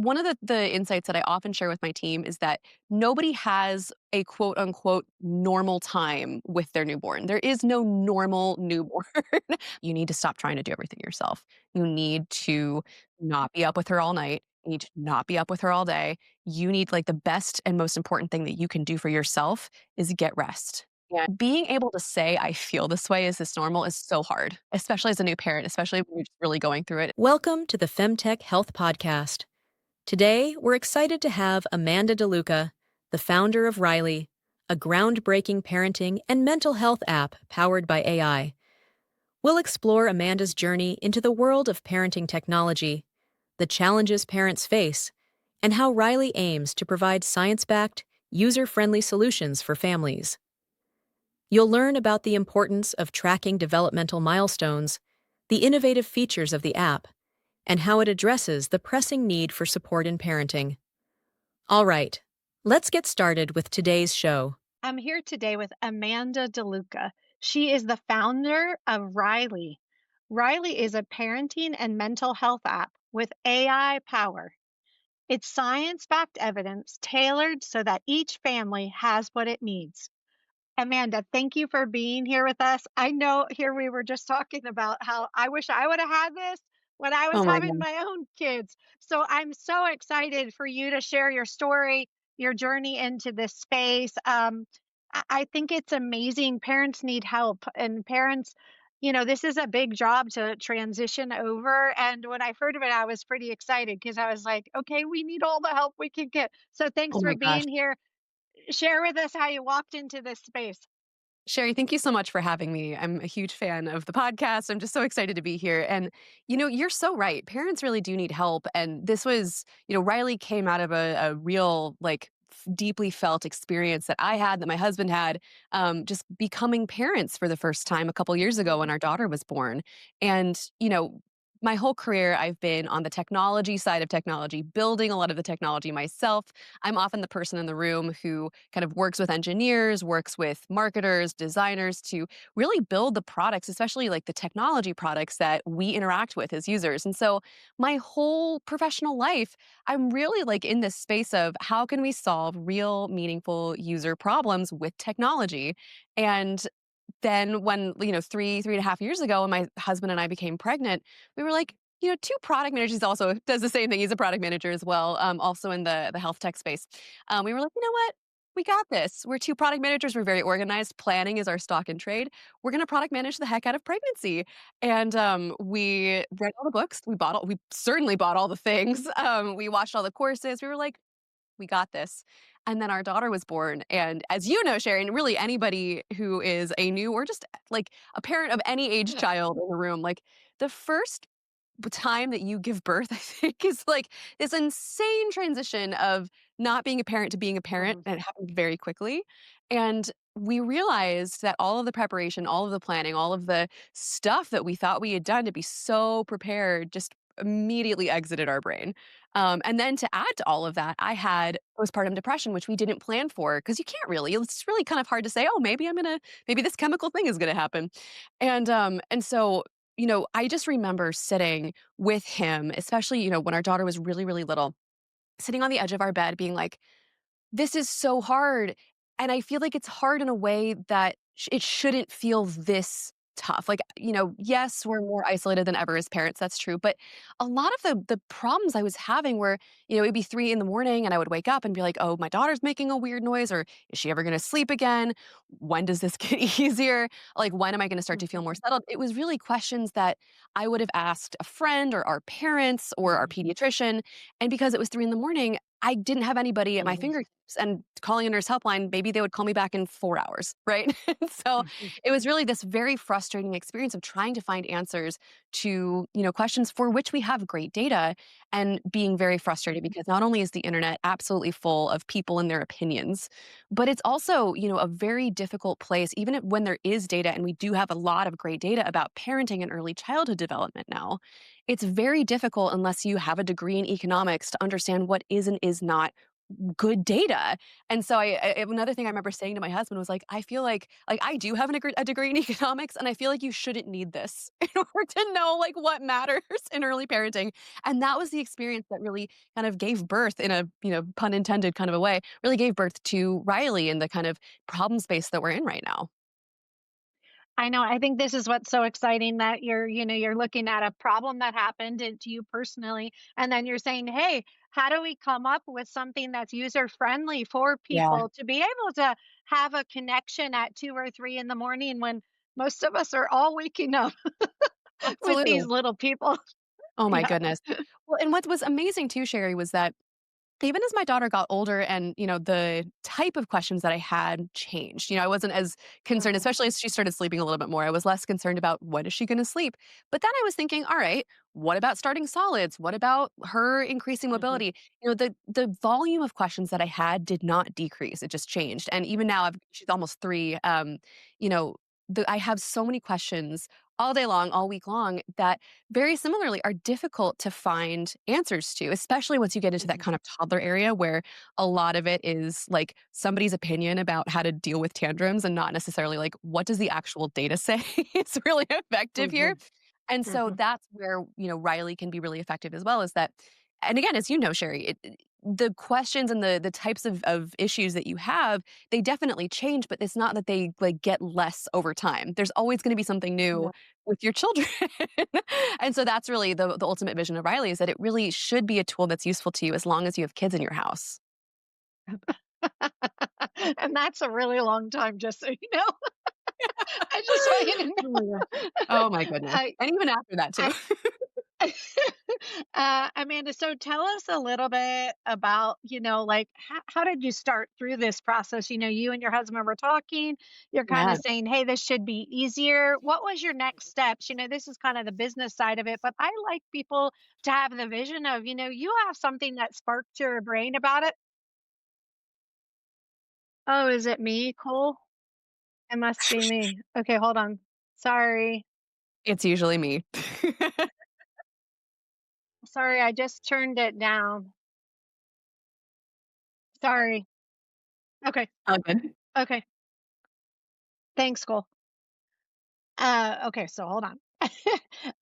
one of the insights that I often share with my team is that nobody has a quote unquote normal time with their newborn. There is no normal newborn. You need to stop trying to do everything yourself. You need to not be up with her all night. You need to not be up with her all day. You need like the best and most important thing that you can do for yourself is get rest. Yeah. Being able to say, I feel this way, is this normal, is so hard, especially as a new parent, especially when you're just really going through it. Welcome to the Femtech Health Podcast. Today, we're excited to have Amanda DeLuca, the founder of Riley, a groundbreaking parenting and mental health app powered by AI. We'll explore Amanda's journey into the world of parenting technology, the challenges parents face, and how Riley aims to provide science-backed, user-friendly solutions for families. You'll learn about the importance of tracking developmental milestones, the innovative features of the app, and how it addresses the pressing need for support in parenting. All right, let's get started with today's show. I'm here today with Amanda DeLuca. She is the founder of Riley. Riley is a parenting and mental health app with AI power. It's science-backed evidence tailored so that each family has what it needs. Amanda, thank you for being here with us. I know here we were just talking about how I wish I would have had this when I was Oh my having god. my own kids. So I'm so excited for you to share your story, your journey into this space. I think it's amazing. Parents need help, and parents, this is a big job to transition over. And when I heard of it, I was pretty excited because I was like, okay, we need all the help we can get. So thanks Oh for my gosh. being here. Share with us how you walked into this space. Sherry, thank you so much for having me. I'm a huge fan of the podcast. I'm just so excited to be here. And, you're so right. Parents really do need help. And this was, Riley came out of a real, like, deeply felt experience that I had, that my husband had, just becoming parents for the first time a couple years ago when Mhm. our daughter was born. And, my whole career, I've been on the technology side of technology, building a lot of the technology myself. I'm often the person in the room who kind of works with engineers, works with marketers, designers to really build the products, especially like the technology products that we interact with as users. And so my whole professional life, I'm really like in this space of how can we solve real, meaningful user problems with technology? And then when, 3.5 years ago, when my husband and I became pregnant, we were like, two product managers. He's also does the same thing. He's a product manager as well, also in the health tech space. We were like, you know what? We got this. We're two product managers. We're very organized. Planning is our stock and trade. We're going to product manage the heck out of pregnancy. And we read all the books. We certainly bought all the things. We watched all the courses. We were like, we got this. And then our daughter was born. And as you know, Sharon, really anybody who is a new or just like a parent of any age Yeah. child in the room, like the first time that you give birth, I think, is like this insane transition of not being a parent to being a parent. Mhm. And it happened very quickly. And we realized that all of the preparation, all of the planning, all of the stuff that we thought we had done to be so prepared just immediately exited our brain. And then to add to all of that, I had postpartum depression, which we didn't plan for because you can't really. It's really kind of hard to say, oh, maybe this chemical thing is gonna happen. And so I just remember sitting with him, especially, when our daughter was really, really little, sitting on the edge of our bed being like, this is so hard, and I feel like it's hard in a way that it shouldn't feel this tough. Like, yes, we're more isolated than ever as parents, that's true, but a lot of the problems I was having were, it'd be 3 in the morning and I would wake up and be like, "Oh, my daughter's making a weird noise," or, "Is she ever gonna sleep again? When does this get easier? Like, when am I gonna start to feel more Mhm. settled?" It was really questions that I would have asked a friend or our parents or our Mhm. pediatrician, and because it was 3 in the morning, I didn't have anybody at my Mhm. fingertips, and calling a nurse helpline, maybe they would call me back in 4 hours, right? So, Mhm. it was really this very frustrating experience of trying to find answers to, questions for which we have great data, and being very frustrated because not only is the internet absolutely full of people and their opinions, but it's also, a very difficult place, even when there is data, and we do have a lot of great data about parenting and early childhood development now. It's very difficult unless you have a degree in economics to understand what is and is not good data. And so another thing I remember saying to my husband was like, I feel like I do have a degree in economics, and I feel like you shouldn't need this in order to know like what matters in early parenting. And that was the experience that really kind of gave birth in a, pun intended kind of a way, really gave birth to Riley and the kind of problem space that we're in right now. I know. I think this is what's so exciting that you're looking at a problem that happened to you personally, and then you're saying, "Hey, how do we come up with something that's user friendly for Yeah, people to be able to have a connection at 2 or 3 in the morning when most of us are all waking up with these absolutely. little people?" Oh my Yeah. goodness. Well, and what was amazing too, Sherry, was that even as my daughter got older and, the type of questions that I had changed. I wasn't as concerned, Mhm, especially as she started sleeping a little bit more. I was less concerned about when is she going to sleep. But then I was thinking, all right, what about starting solids? What about her increasing mhm. mobility? The volume of questions that I had did not decrease. It just changed. And even now she's almost 3. You know, I have so many questions all day long, all week long that very similarly are difficult to find answers to, especially once you get into that Mhm. kind of toddler area where a lot of it is like somebody's opinion about how to deal with tantrums and not necessarily like what does the actual data say is really effective here. Mhm. And so Mhm. that's where, Riley can be really effective as well is that, and again, as you know, Sherry, the questions and the types of issues that you have, they definitely change, but it's not that they like get less over time. There's always going to be something new Yeah. with your children. And so that's really the ultimate vision of Riley is that it really should be a tool that's useful to you as long as you have kids in your house. And that's a really long time, just so you know. I just want you to Oh my gosh. know. Oh my goodness. I And even after that too. I Amanda, so tell us a little bit about, like how did you start through this process? You and your husband were talking, you're kind Yeah. of saying, hey, this should be easier. What was your next steps? This is kind of the business side of it, but I like people to have the vision of, you have something that sparked your brain about it. Oh, is it me, Cole? It must be me. Okay, hold on. Sorry. It's usually me. Sorry, I just turned it down. Sorry. Okay. All good. Okay. Thanks, Cole. Okay, so hold on.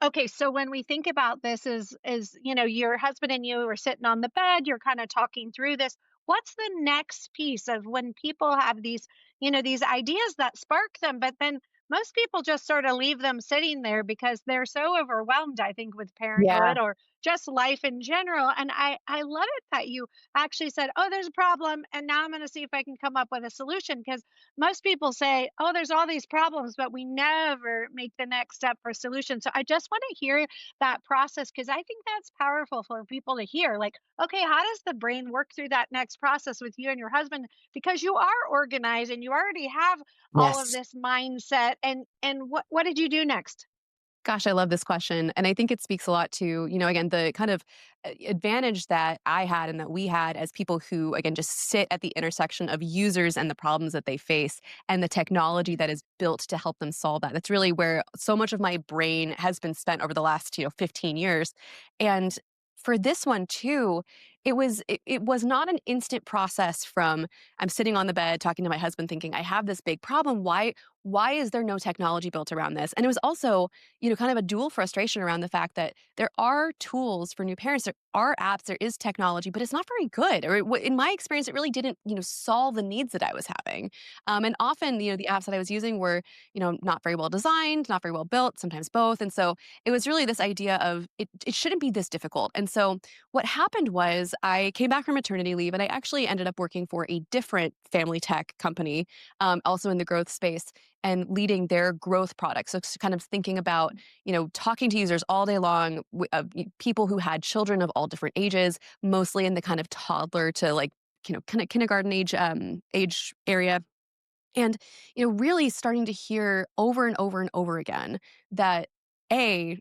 Okay, so when we think about this is, your husband and you are sitting on the bed, you're kind of talking through this. What's the next piece of when people have these ideas that spark them, but then most people just sort of leave them sitting there because they're so overwhelmed, I think, with Yeah. parenthood or just life in general. And I love it that you actually said, "Oh, there's a problem, and now I'm going to see if I can come up with a solution." Because most people say, "Oh, there's all these problems," but we never make the next step for solution. So I just want to hear that process because I think that's powerful for people to hear. Like, okay, how does the brain work through that next process with you and your husband? Because you are organized and you already have all of Yes. this mindset. And what did you do next? Gosh, I love this question. And I think it speaks a lot to, again, the kind of advantage that I had and that we had as people who, again, just sit at the intersection of users and the problems that they face and the technology that is built to help them solve that. That's really where so much of my brain has been spent over the last, 15 years. And for this one too, it was not an instant process from I'm sitting on the bed talking to my husband thinking I have this big problem. Why is there no technology built around this? And it was also kind of a dual frustration around the fact that there are tools for new parents, there are apps, there is technology, but it's not very good. Or in my experience, it really didn't, solve the needs that I was having. And often, the apps that I was using were, not very well designed, not very well built, sometimes both. And so it was really this idea of it shouldn't be this difficult. And so what happened was I came back from maternity leave and I actually ended up working for a different family tech company, also in the growth space and leading their growth products. So it's kind of thinking about, talking to users all day long, people who had children of all different ages, mostly in the kind of toddler to like, kind of kindergarten age area. And, really starting to hear over and over and over again that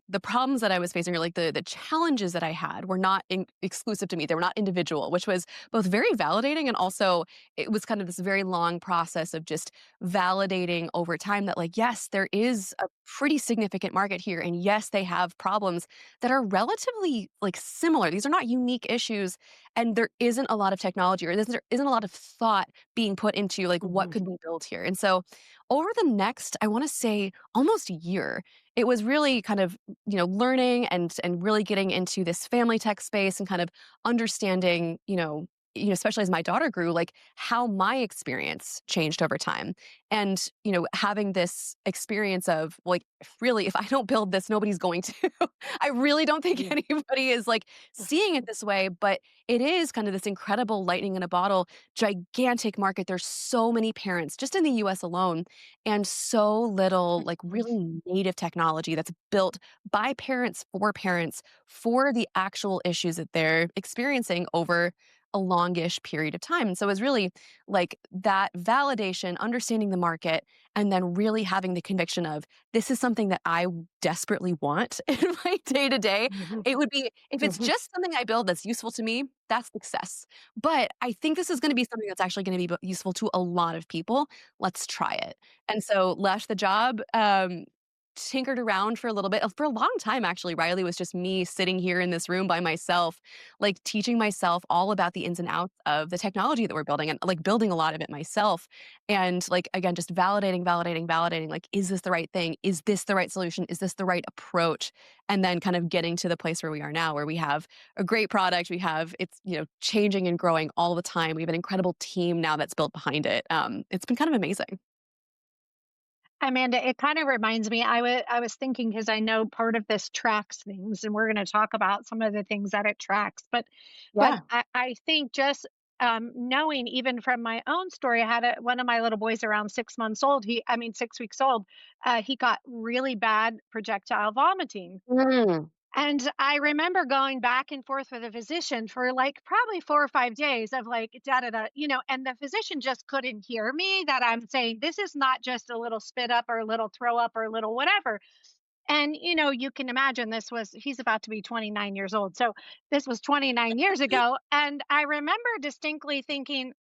the problems that I was facing or like the challenges that I had were not exclusive to me. They were not individual, which was both very validating and also it was kind of this very long process of just validating over time that like yes, there is a pretty significant market here and yes, they have problems that are relatively like similar. These are not unique issues and there isn't a lot of technology or there isn't a lot of thought being put into like what Mhm. could we build here. And so over the next, I want to say almost a year, it was really kind of, learning and really getting into this family tech space and kind of understanding, especially as my daughter grew, like how my experience changed over time. And, having this experience of like, really, if I don't build this, nobody's going to. I really don't think Yeah. anybody is like seeing it this way, but it is kind of this incredible lightning in a bottle, gigantic market. There's so many parents just in the US alone and so little like really native technology that's built by parents for the actual issues that they're experiencing over a longish period of time. And so it was really like that validation, understanding the market, and then really having the conviction of this is something that I desperately want in my day to day. Mhm. It would be, if it's Mhm. just something I build that's useful to me, that's success. But I think this is going to be something that's actually going to be useful to a lot of people. Let's try it. And so left the job, tinkered around for a little bit. For a long time, actually, Riley was just me sitting here in this room by myself, like teaching myself all about the ins and outs of the technology that we're building and like building a lot of it myself. And like, again, just validating, like, is this the right thing? Is this the right solution? Is this the right approach? And then kind of getting to the place where we are now, where we have a great product. We have it's, changing and growing all the time. We have an incredible team now that's built behind it. It's been kind of amazing. Amanda, it kind of reminds me. I was thinking because I know part of this tracks things, and we're going to talk about some of the things that it tracks. But Yeah. I think just knowing even from my own story, I had one of my little boys around 6 months old. 6 weeks old. He got really bad projectile vomiting, Mm. and I remember going back and forth with a physician for like probably 4 or 5 days of like da da da, and the physician just couldn't hear me that I'm saying this is not just a little spit up or a little throw up or a little whatever. And, you can imagine he's about to be 29 years old. So this was 29 years ago. And I remember distinctly thinking,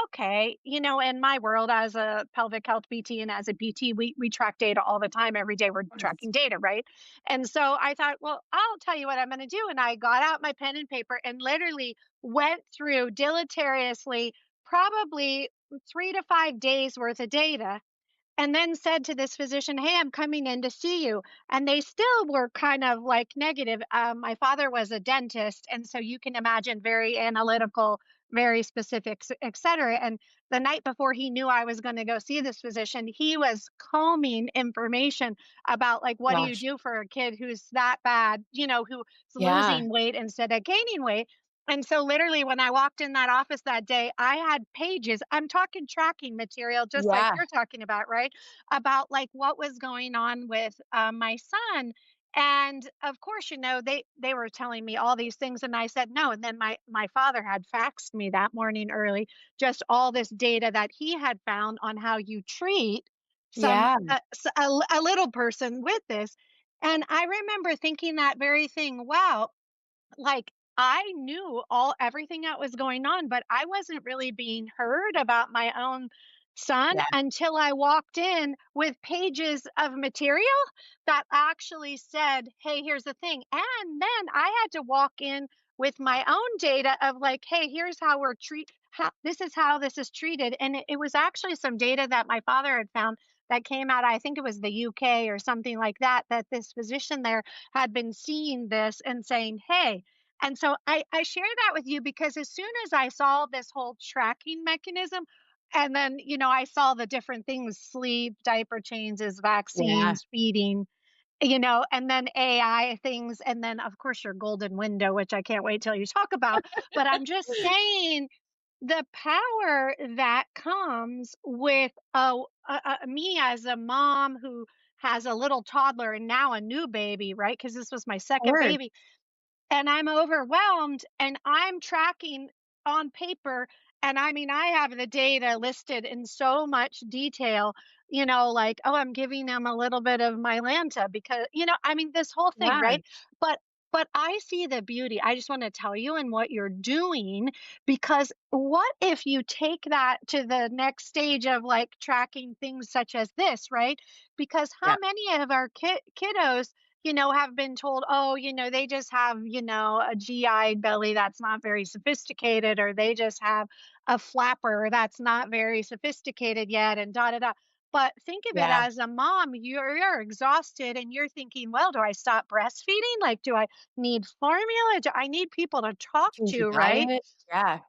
okay, in my world as a pelvic health PT and as a PT, we track data all the time. Every day we're Yes. tracking data, right? And so I thought, well, I'll tell you what I'm going to do. And I got out my pen and paper and literally went through deleteriously, probably 3 to 5 days worth of data and then said to this physician, "Hey, I'm coming in to see you." And they still were kind of like negative. My father was a dentist, and so you can imagine very analytical, very specific, et cetera. And the night before he knew I was going to go see this physician, he was combing information about like, what do you Gosh. do for a kid who's that bad, who's Yeah. losing weight instead of gaining weight. And so literally when I walked in that office that day, I had pages. I'm talking tracking material, just like Yeah. you're talking about, right? About like what was going on with my son. And of course, they were telling me all these things, and I said no. And then my father had faxed me that morning early, just all this data that he had found on how you treat some Yeah. a little person with this. And I remember thinking that very thing. Wow, like, I knew everything that was going on, but I wasn't really being heard about my own son Yeah. until I walked in with pages of material that actually said, "Hey, here's the thing." And then I had to walk in with my own data of like, "Hey, here's how this is how this is treated." And it was actually some data that my father had found that came out, I think it was the UK or something like that, that this physician there had been seeing this and saying, "Hey," and so I share that with you because as soon as I saw this whole tracking mechanism, and then, I saw the different things: sleep, diaper changes, Yeah. vaccines, feeding, and then AI things, and then, of course, your golden window, which I can't wait till you talk about. But I'm just saying the power that comes with me as a mom who has a little toddler and now a new baby, right? Because this was my second Sure. baby and I'm overwhelmed and I'm tracking on paper. And I mean, I have the data listed in so much detail like, oh, I'm giving them a little bit of Mylanta because, I mean, this whole thing, Yeah. right? But but I see the beauty. I just want to tell you in what you're doing, because what if you take that to the next stage of like tracking things such as this, right? Because how Yeah. many of our kiddos, have been told, oh, they just have, a GI belly that's not very sophisticated, or they just have a flapper that's not very sophisticated yet, and da da da. But think of it Yeah. as a mom, you're exhausted and you're thinking, well, do I stop breastfeeding? Like, do I need formula? Do I need people to talk Change your to, right? diet. Yeah.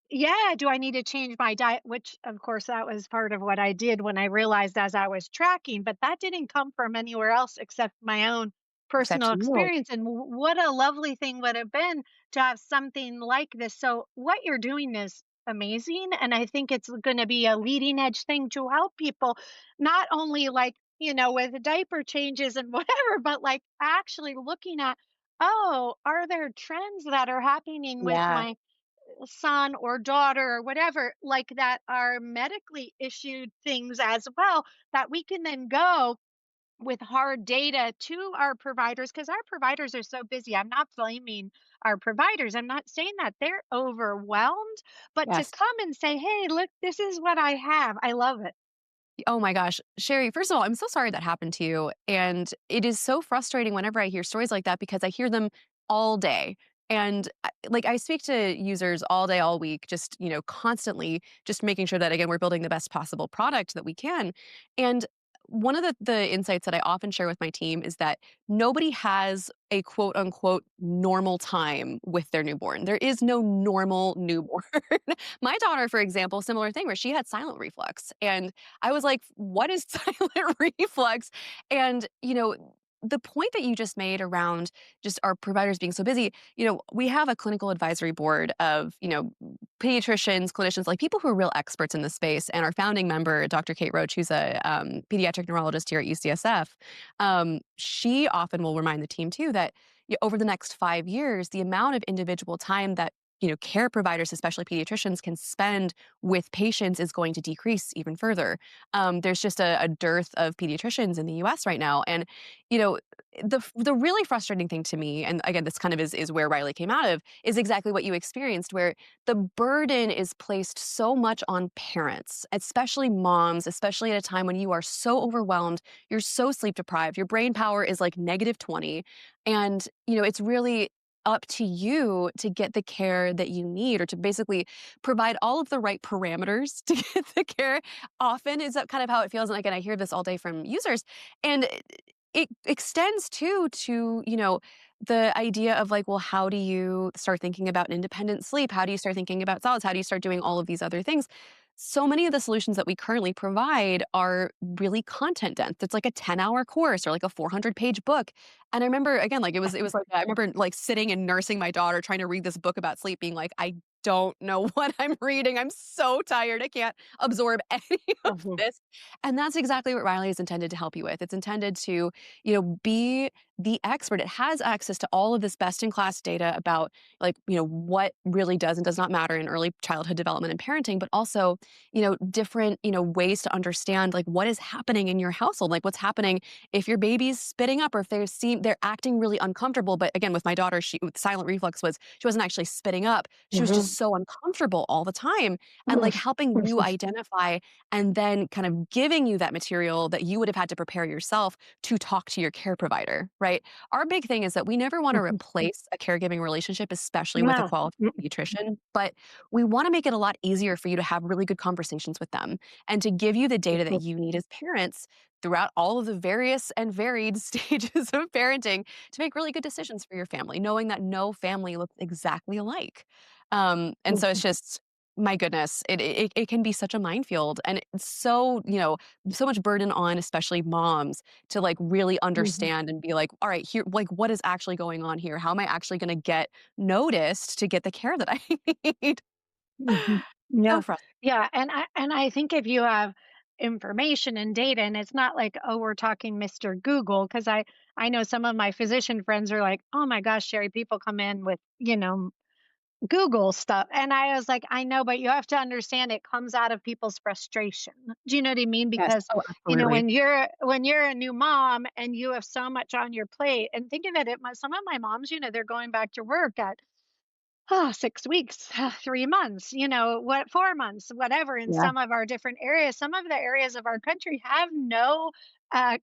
Yeah, do I need to change my diet? Which, of course, that was part of what I did when I realized as I was tracking, but that didn't come from anywhere else except my own Except personal you. experience. And what a lovely thing would have been to have something like this. So, what you're doing is amazing. And I think it's going to be a leading edge thing to help people, not only like, with diaper changes and whatever, but like actually looking at, oh, are there trends that are happening with Yeah. my son or daughter or whatever like that are medically issued things as well, that we can then go with hard data to our providers, because our providers are so busy. I'm not blaming our providers, I'm not saying that they're overwhelmed, but to Yes. come and say, hey, look, this is what I have, I love it. Oh my gosh. Sherry, first of all, I'm so sorry that happened to you. And it is so frustrating whenever I hear stories like that because I hear them all day. And like I speak to users all day, all week, just, constantly just making sure that, again, we're building the best possible product that we can. And one of the insights that I often share with my team is that nobody has a quote unquote normal time with their newborn. There is no normal newborn. My daughter, for example, similar thing where she had silent reflux. And I was like, "What is silent reflux?" And, the point that you just made around just our providers being so busy, we have a clinical advisory board of, pediatricians, clinicians, like people who are real experts in the space. And our founding member, Dr. Kate Roach, who's a pediatric neurologist here at UCSF, she often will remind the team too that over the next 5 years, the amount of individual time that care providers, especially pediatricians, can spend with patients is going to decrease even further. There's just a dearth of pediatricians in the U.S. right now, and you know the really frustrating thing to me, and again, this kind of is where Riley came out of, is exactly what you experienced, where the burden is placed so much on parents, especially moms, especially at a time when you are so overwhelmed, you're so sleep deprived, your brain power is like -20, and it's really up to you to get the care that you need or to basically provide all of the right parameters to get the care. Often is that kind of how it feels. And again, I hear this all day from users. And it extends too to, the idea of like, well, how do you start thinking about independent sleep? How do you start thinking about solids? How do you start doing all of these other things? So many of the solutions that we currently provide are really content dense. It's like a 10-hour course or like a 400-page book. And I remember again, like it was like I remember like sitting and nursing my daughter trying to read this book about sleep, being like, I don't know what I'm reading. I'm so tired. I can't absorb any of Mhm. this. And that's exactly what Riley is intended to help you with. It's intended to, be the expert. It has access to all of this best in class data about like, what really does and does not matter in early childhood development and parenting, but also, different, ways to understand like what is happening in your household, like what's happening if your baby's spitting up or if they're acting really uncomfortable. But again, with my daughter, she with silent reflux was she wasn't actually spitting up. She was Mhm. just so uncomfortable all the time. And like Mhm. helping you identify and then kind of giving you that material that you would have had to prepare yourself to talk to your care provider, right? Our big thing is that we never want to Mhm. replace a caregiving relationship, especially with a No. qualified pediatrician, but we want to make it a lot easier for you to have really good conversations with them and to give you the data that Mhm. you need as parents throughout all of the various and varied stages of parenting to make really good decisions for your family, knowing that no family looks exactly alike. And so it's Mhm. just, my goodness, it can be such a minefield, and it's so so much burden on especially moms to like really Mhm. understand and be like, all right, here, like what is actually going on here? How am I actually going to get noticed to get the care that I need? Mhm. So Yeah. frustrating. Yeah, and I think if you have information and data, and it's not like, oh, we're talking Mr. Google, because I know some of my physician friends are like, oh my gosh, Sherry, people come in with, Google stuff. And I was like, I know, but you have to understand it comes out of people's frustration. Do you know what I mean? Yes. Because, Oh, absolutely. when you're a new mom and you have so much on your plate, and think of it, some of my moms, they're going back to work at 6 weeks, 3 months, 4 months, whatever, in Yeah. some of our different areas. Some of the areas of our country have no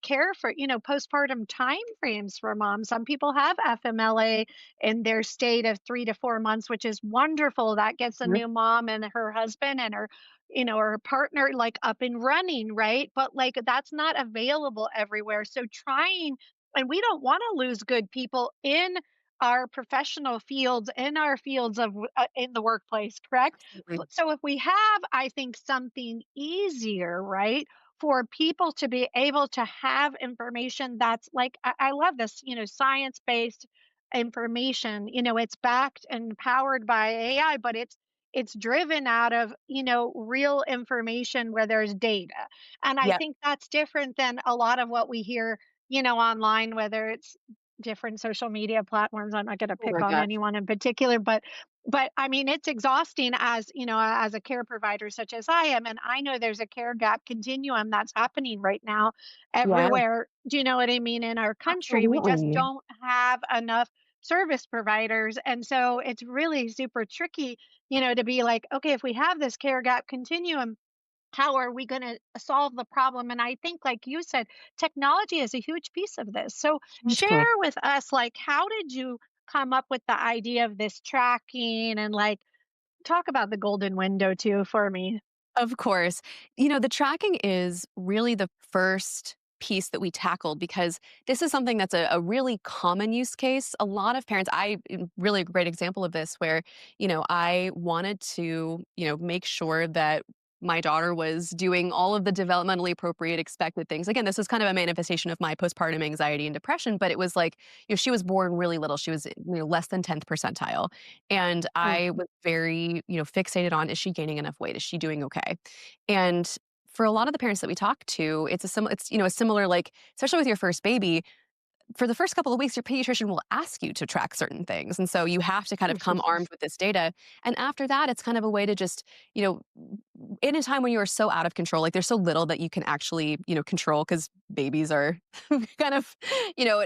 care for, postpartum time frames for moms. Some people have FMLA in their state of 3 to 4 months, which is wonderful. That gets a Mhm. new mom and her husband and her partner like up and running, right? But like that's not available everywhere. So trying, and we don't want to lose good people in our professional fields, in our fields of in the workplace, correct? Absolutely. So if we have, I think, something easier, right, for people to be able to have information that's like, I love this, science based information. It's backed and powered by AI, but it's driven out of real information where there's data. And I Yep. think that's different than a lot of what we hear online, whether it's different social media platforms. I'm not going to Oh pick my on gosh. anyone in particular, but I mean, it's exhausting as, as a care provider such as I am. And I know there's a care gap continuum that's happening right now Yeah. everywhere. Do you know what I mean? In our country, we just Absolutely. don't have enough service providers. And so it's really super tricky, to be like, okay, if we have this care gap continuum, how are we going to solve the problem? And I think, like you said, technology is a huge piece of this. So Hugely. share with us, like, how did you come up with the idea of this tracking, and like talk about the golden window too for me? Of course. The tracking is really the first piece that we tackled because this is something that's a really common use case. A lot of parents, really a great example of this where, I wanted to, make sure that my daughter was doing all of the developmentally appropriate expected things. Again, this was kind of a manifestation of my postpartum anxiety and depression, but it was like, she was born really little. She was, less than 10th percentile. And Mm. I was very, fixated on, is she gaining enough weight? Is she doing okay? And for a lot of the parents that we talk to, it's, a similar, like, especially with your first baby, for the first couple of weeks, your pediatrician will ask you to track certain things. And so you have to kind of come armed with this data. And after that, it's kind of a way to just, you know, in a time when you are so out of control, like there's so little that you can actually, control because babies are kind of,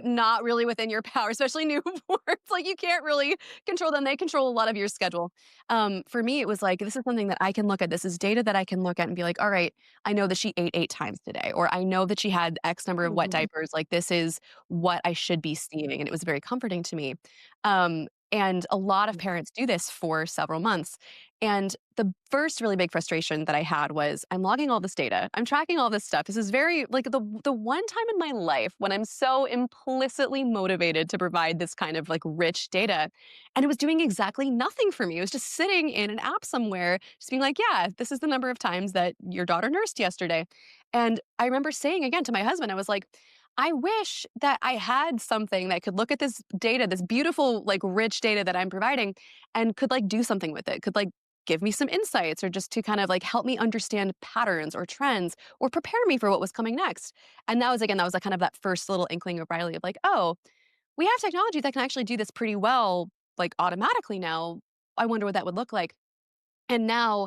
not really within your power, especially newborns. Like you can't really control them. They control a lot of your schedule. For me, it was like, this is something that I can look at. This is data that I can look at and be like, all right, I know that she ate 8 times today, or I know that she had X number of wet Mhm. diapers. Like this is what I should be seeing. And it was very comforting to me. And a lot of parents do this for several months. And the first really big frustration that I had was I'm logging all this data. I'm tracking all this stuff. This is very like the one time in my life when I'm so implicitly motivated to provide this kind of like rich data. And it was doing exactly nothing for me. It was just sitting in an app somewhere, just being like, yeah, this is the number of times that your daughter nursed yesterday. And I remember saying again to my husband, I was like, I wish that I had something that could look at this data, this beautiful, like rich data that I'm providing, and could like do something with it, could like give me some insights or just to kind of like help me understand patterns or trends or prepare me for what was coming next. And that was like kind of that first little inkling of Riley of like, oh, we have technology that can actually do this pretty well, like automatically now. I wonder what that would look like. And now,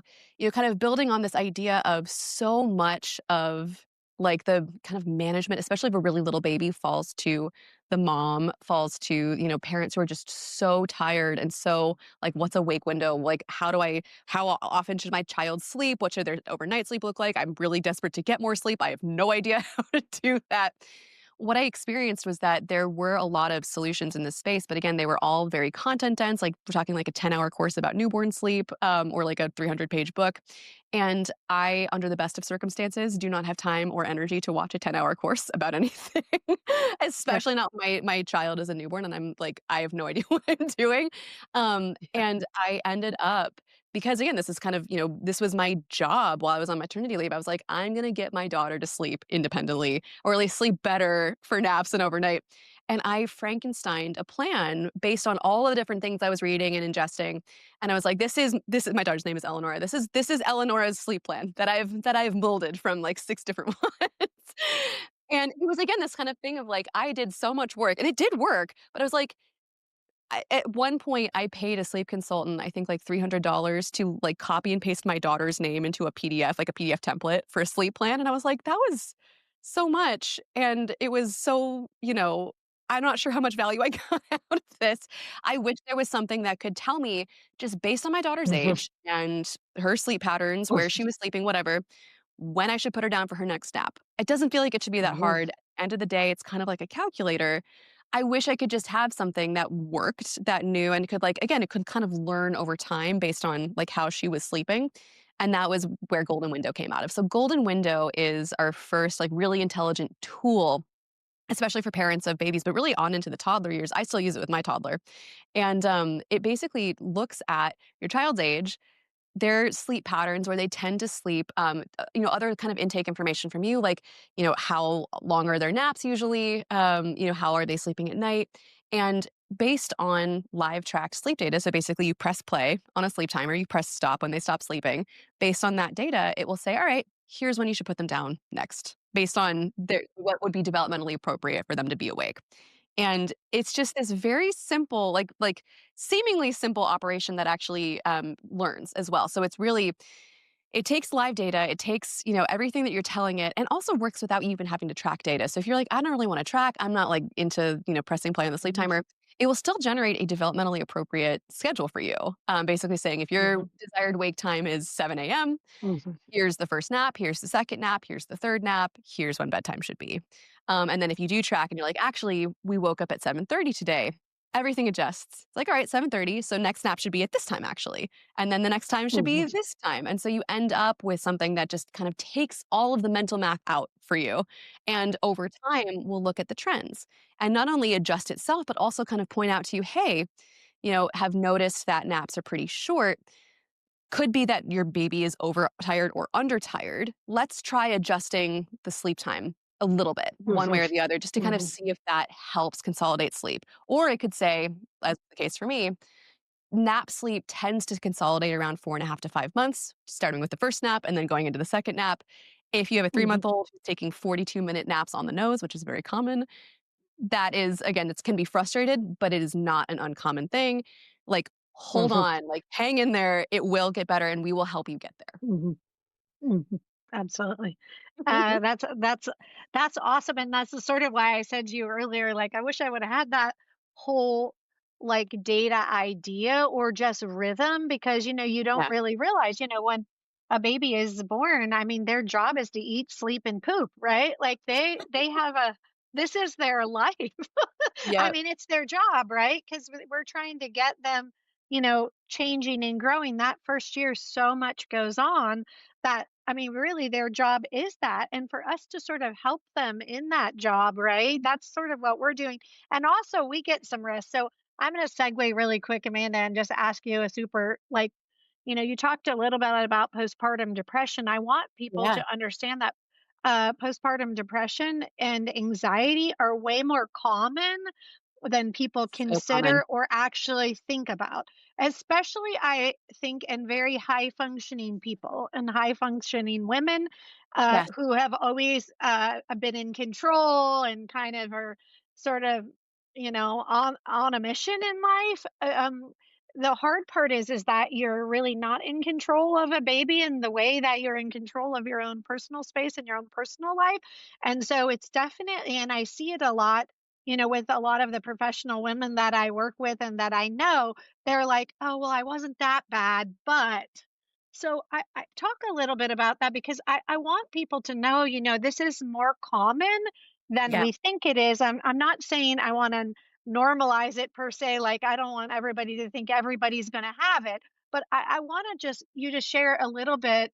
kind of building on this idea of so much of like the kind of management, especially if a really little baby falls to the mom, falls to, parents who are just so tired and so like, what's a wake window? Like, how often should my child sleep? What should their overnight sleep look like? I'm really desperate to get more sleep. I have no idea how to do that. What I experienced was that there were a lot of solutions in this space, but again, they were all very content dense. Like we're talking like a 10-hour course about newborn sleep, or like a 300-page book. And I, under the best of circumstances, do not have time or energy to watch a 10-hour course about anything, Sure. especially not my child is a newborn and I'm like, I have no idea what I'm doing. And I ended up because again, this is kind of, this was my job while I was on maternity leave. I was like, I'm going to get my daughter to sleep independently or at least sleep better for naps and overnight. And I Frankensteined a plan based on all of the different things I was reading and ingesting. And I was like, this is my daughter's name is Eleanor. This is Eleanor's sleep plan that I've molded from like 6 different ones. And it was again this kind of thing of like I did so much work and it did work, but I was like, At one point, I paid a sleep consultant, I think, like, $300 to, like, copy and paste my daughter's name into a PDF, like a PDF template for a sleep plan, and I was like, "That was so much," and it was so, I'm not sure how much value I got out of this. I wish there was something that could tell me, just based on my daughter's Mhm. age and her sleep patterns, where she was sleeping, whatever, when I should put her down for her next nap. It doesn't feel like it should be that Mhm. hard. End of the day, it's kind of like a calculator. I wish I could just have something that worked, that knew, and could, like, again, it could kind of learn over time based on, like, how she was sleeping, and that was where Golden Window came out of. So Golden Window is our first, like, really intelligent tool, especially for parents of babies, but really on into the toddler years. I still use it with my toddler, and, it basically looks at your child's age, their sleep patterns, where they tend to sleep, other kind of intake information from you, like, how long are their naps usually, how are they sleeping at night, and based on live tracked sleep data, so basically you press play on a sleep timer, you press stop when they stop sleeping. Based on that data, it will say, all right, here's when you should put them down next, based on what would be developmentally appropriate for them to be awake. And it's just this very simple, like seemingly simple operation that actually, learns as well. So it's really, it takes live data, it takes, everything that you're telling it, and also works without you even having to track data. So if you're like, "I don't really wanna track, I'm not, like, into, pressing play on the sleep Mhm. timer," it will still generate a developmentally appropriate schedule for you, basically saying, if your Mhm. desired wake time is 7 a.m., Mhm. here's the first nap, here's the second nap, here's the third nap, here's when bedtime should be. And then if you do track and you're like, actually, we woke up at 7:30 today, everything adjusts. It's like, all right, 7:30, so next nap should be at this time actually. And then the next time should Mhm. be this time. And so you end up with something that just kind of takes all of the mental math out for you. And over time, we'll look at the trends and not only adjust itself, but also kind of point out to you, hey, have noticed that naps are pretty short. Could be that your baby is overtired or undertired. Let's try adjusting the sleep time a little bit, one way Mhm. or the other, just to kind of Mhm. see if that helps consolidate sleep. Or it could say, as the case for me, nap sleep tends to consolidate around 4.5 to 5 months, starting with the first nap and then going into the second nap. If you have a 3 month Mhm. old who's taking 42-minute naps on the nose, which is very common, that is, again, it can be frustrated, but it is not an uncommon thing. Like, hold Mhm. on, like, hang in there, it will get better, and we will help you get there. Mhm. Mhm. Absolutely. That's awesome, and that's the sort of why I said to you earlier, like, I wish I would have had that whole, like, data idea or just rhythm because, you don't Yeah. really realize, when a baby is born, I mean, their job is to eat, sleep, and poop, right? Like, they have a this is their life. I Yep. mean, it's their job, right? Because we're trying to get them, changing and growing. That first year, so much goes on that, I mean, really, their job is that. And for us to sort of help them in that job, right? That's sort of what we're doing. And also, we get some rest. So I'm going to segue really quick, Amanda, and just ask you a super, like, you talked a little bit about postpartum depression. I want people Yeah. to understand that postpartum depression and anxiety are way more common than people So common. consider or actually think about, especially I think in very high functioning people and high functioning women Yes. who have always been in control and kind of are sort of on a mission in life. The hard part is that you're really not in control of a baby in the way that you're in control of your own personal space and your own personal life. And so it's definitely, and I see it a lot, with a lot of the professional women that I work with and that I know, they're like, oh, well, I wasn't that bad, but. So I talk a little bit about that because I want people to know, this is more common than Yeah. we think it is. I'm not saying I want to normalize it per se, like I don't want everybody to think everybody's going to have it, but I want to just you to share a little bit,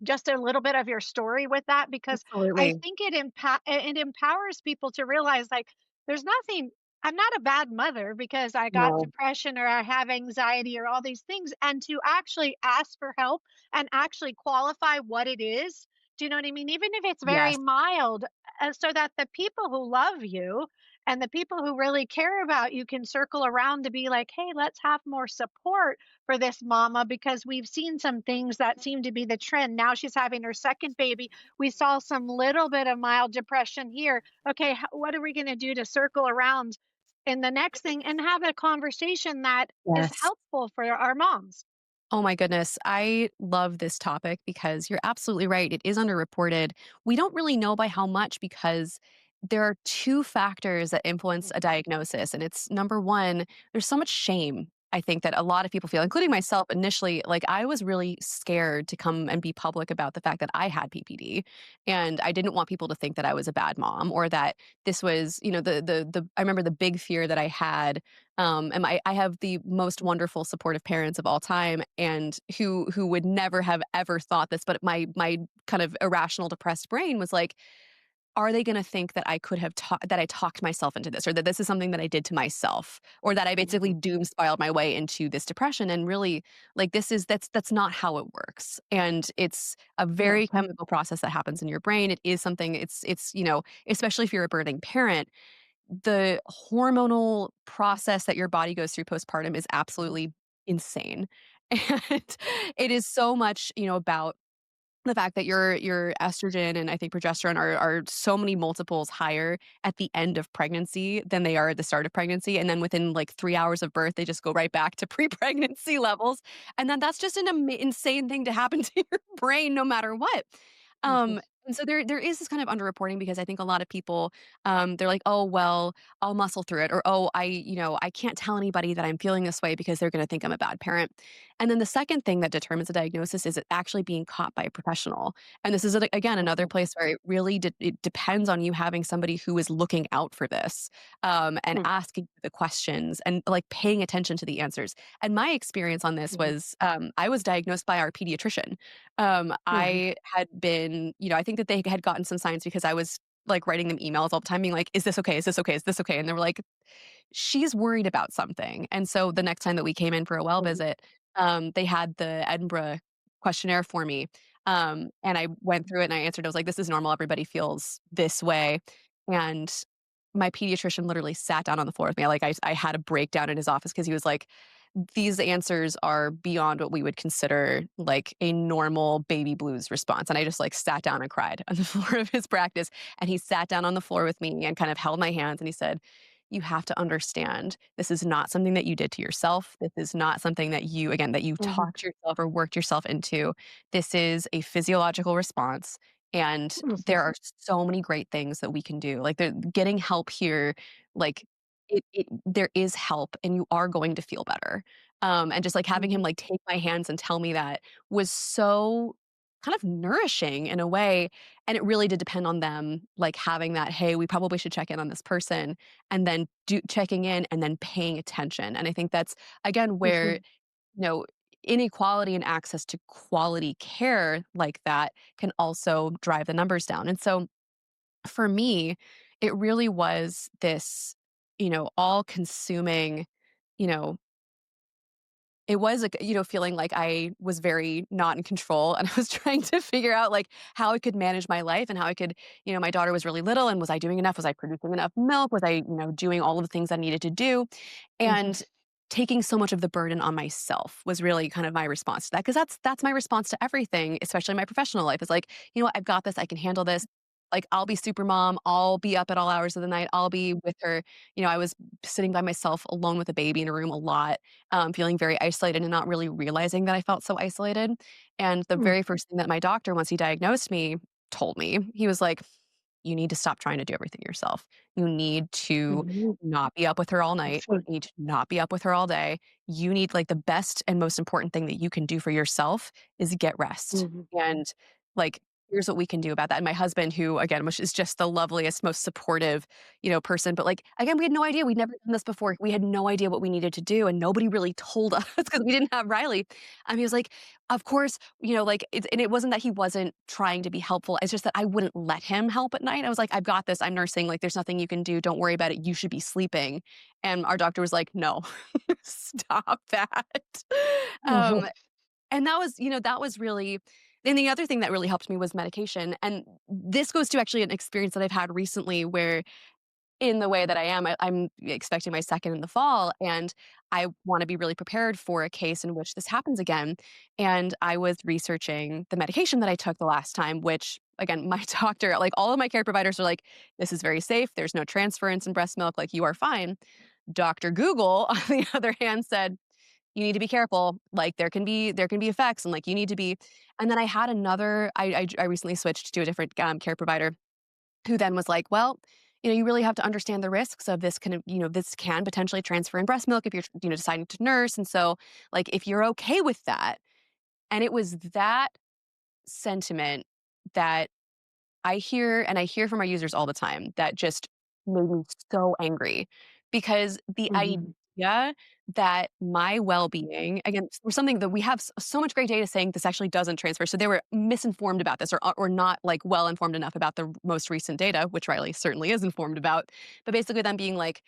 just a little bit of your story with that because I Absolutely. think it empowers people to realize like there's nothing, I'm not a bad mother because I got No. depression or I have anxiety or all these things, and to actually ask for help and actually qualify what it is. Do you know what I mean? Even if it's very Yes. mild, so that the people who love you and the people who really care about you can circle around to be like, hey, let's have more support for this mama because we've seen some things that seem to be the trend. Now she's having her second baby. We saw some little bit of mild depression here. Okay, what are we going to do to circle around and the next thing and have a conversation that is Yes. helpful for our moms. Oh my goodness. I love this topic because you're absolutely right. It is underreported. We don't really know by how much because there are two factors that influence a diagnosis. And it's number one, there's so much shame. I think that a lot of people feel, including myself initially, like I was really scared to come and be public about the fact that I had PPD. And I didn't want people to think that I was a bad mom or that this was, I remember the big fear that I had and I have the most wonderful supportive parents of all time and who would never have ever thought this, but my kind of irrational depressed brain was like, are they gonna think that I could have that I talked myself into this or that this is something that I did to myself or that I basically Mhm, doom spiraled my way into this depression and really like that's not how it works. And it's a no, very chemical process that happens in your brain. It is something especially if you're a birthing parent, the hormonal process that your body goes through postpartum is mhm, absolutely insane. And it is so much, about the fact that your estrogen and I think progesterone are so many multiples higher at the end of pregnancy than they are at the start of pregnancy, and then within, like, 3 hours of birth, they just go right back to pre-pregnancy levels, and then that's just an insane thing to happen to your brain no matter what. mhm, And so there is this kind of underreporting because I think a lot of people, they're like, "Oh, well, I'll muscle through it," or, "Oh, I can't tell anybody that I'm feeling this way because they're gonna think I'm a bad parent." And then the second thing that determines a diagnosis is it actually being caught by a professional. And this is, again, another mhm, place where it depends on you having somebody who is looking out for this, and mm, asking the questions and, like, paying attention to the answers. And my experience on this mhm, was, I was diagnosed by our pediatrician. mhm, I had been I think that they had gotten some signs because I was, like, writing them emails all the time being like, "Is this okay? Is this okay? Is this okay?" And they were like, "She's worried about something." And so the next time that we came in for a well mhm, visit, they had the Edinburgh questionnaire for me, and I went through it and I answered. I was like, "This is normal. Everybody feels this way." And my pediatrician literally sat down on the floor with me. Like, I had a breakdown in his office because he was like, "These answers are beyond what we would consider, like, a normal baby blues response." And I just, like, sat down and cried on the floor of his practice, and he sat down on the floor with me and kind of held my hands, and he said, "You have to understand, this is not something that you did to yourself. This is not something that you mhm, talked yourself or worked yourself into. This is a physiological response, and mhm, there are so many great things that we can do." Like, getting help here, like, there is help, and you are going to feel better. And just, like, having him, mhm, like, take my hands and tell me that was so kind of nourishing in a way, and it really did depend on them, like, having that, "Hey, we probably should check in on this person," and then checking in and then paying attention. And I think that's, again, where, mhm, know, inequality and access to quality care like that can also drive the numbers down. And so for me, it really was this, all consuming, you know, it was like, feeling like I was very not in control and I was trying to figure out like how I could manage my life and how I could, my daughter was really little and was I doing enough? Was I producing enough milk? Was I, doing all of the things I needed to do? mhm, And taking so much of the burden on myself was really kind of my response to that because that's my response to everything, especially my professional life. Is like, you know what, I've got this, I can handle this. Like I'll be super mom, I'll be up at all hours of the night, I'll be with her. I was sitting by myself alone with a baby in a room a lot, feeling very isolated and not really realizing that I felt so isolated. And the mm, very first thing that my doctor, once he diagnosed me, told me, he was like, "You need to stop trying to do everything yourself. You need to mhm, not be up with her all night. mhm, You need to not be up with her all day. You need like the best and most important thing that you can do for yourself is get rest." mhm, And like, here's what we can do about that. And my husband, who again, which is just the loveliest, most supportive, person. But like again, we had no idea. We'd never done this before. We had no idea what we needed to do. And nobody really told us because we didn't have Riley. He was like, of course, like and it wasn't that he wasn't trying to be helpful. It's just that I wouldn't let him help at night. I was like, I've got this. I'm nursing. Like, there's nothing you can do. Don't worry about it. You should be sleeping. And our doctor was like, no, stop that. Um, mhm, and that was really, and the other thing that really helped me was medication. And this goes to actually an experience that I've had recently where in the way that I am, I'm expecting my second in the fall, and I wanna be really prepared for a case in which this happens again, and I was researching the medication that I took the last time, which, again, my doctor like, all of my care providers are like, "This is very safe, there's no transference in breast milk, like, you are fine." Dr. Google, on the other hand, said, "You need to be careful. Like, there can be effects, and, like, you need to be." And then I had another I recently switched to a different, care provider who then was like, "Well, you really have to understand the risks of this kind of this can potentially transfer in breast milk if you're, deciding to nurse, and so, like, if you're okay with that." And it was that sentiment that I hear from our users all the time that just made me so angry because the Mhm. idea that my well-being again, for something that we have so much great data saying this actually doesn't transfer, so they were misinformed about this or not, like, well informed enough about the most recent data, which Riley certainly is informed about, but basically them being like,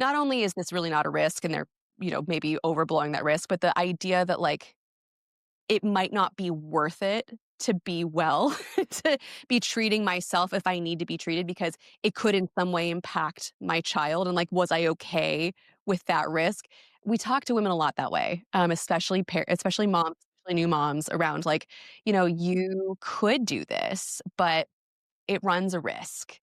not only is this really not a risk and they're, maybe overblowing that risk, but the idea that, like, it might not be worth it to be well, to be treating myself if I need to be treated because it could in some way impact my child and, like, was I okay with that risk? We talk to women a lot that way, especially moms, especially new moms around, like, "You could do this, but it runs a risk."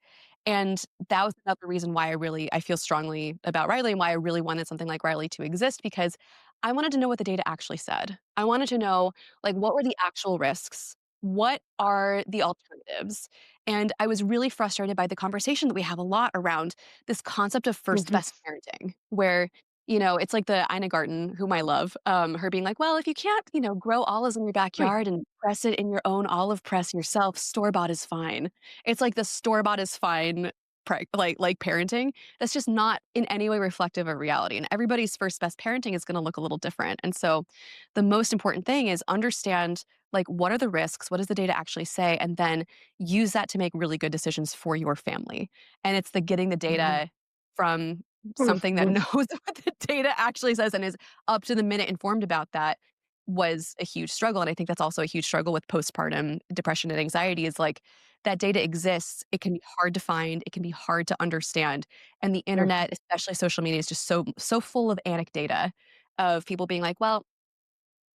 And that was another reason why I feel strongly about Riley and why I really wanted something like Riley to exist because I wanted to know what the data actually said. I wanted to know, like, what were the actual risks? What are the alternatives? And I was really frustrated by the conversation that we have a lot around this concept of first Mhm. best parenting, where, it's like the Ina Garten, whom I love, her being like, well, if you can't, grow olives in your Right. backyard and press it in your own olive press yourself, store bought is fine. It's like the store-bought is fine like parenting. That's just not in any way reflective of reality, and everybody's first best parenting is gonna look a little different, and so the most important thing is understand, like, what are the risks, what does the data actually say, and then use that to make really good decisions for your family, and it's the getting the Mhm. data from Oof, something that knows oof. what the data actually says and is up to the minute informed about that was a huge struggle, and I think that's also a huge struggle with postpartum depression and anxiety is, like, that data exists, it can be hard to find, it can be hard to understand, and the Ugh. internet, especially social media, is just so full of anecdata of people being like, "Well,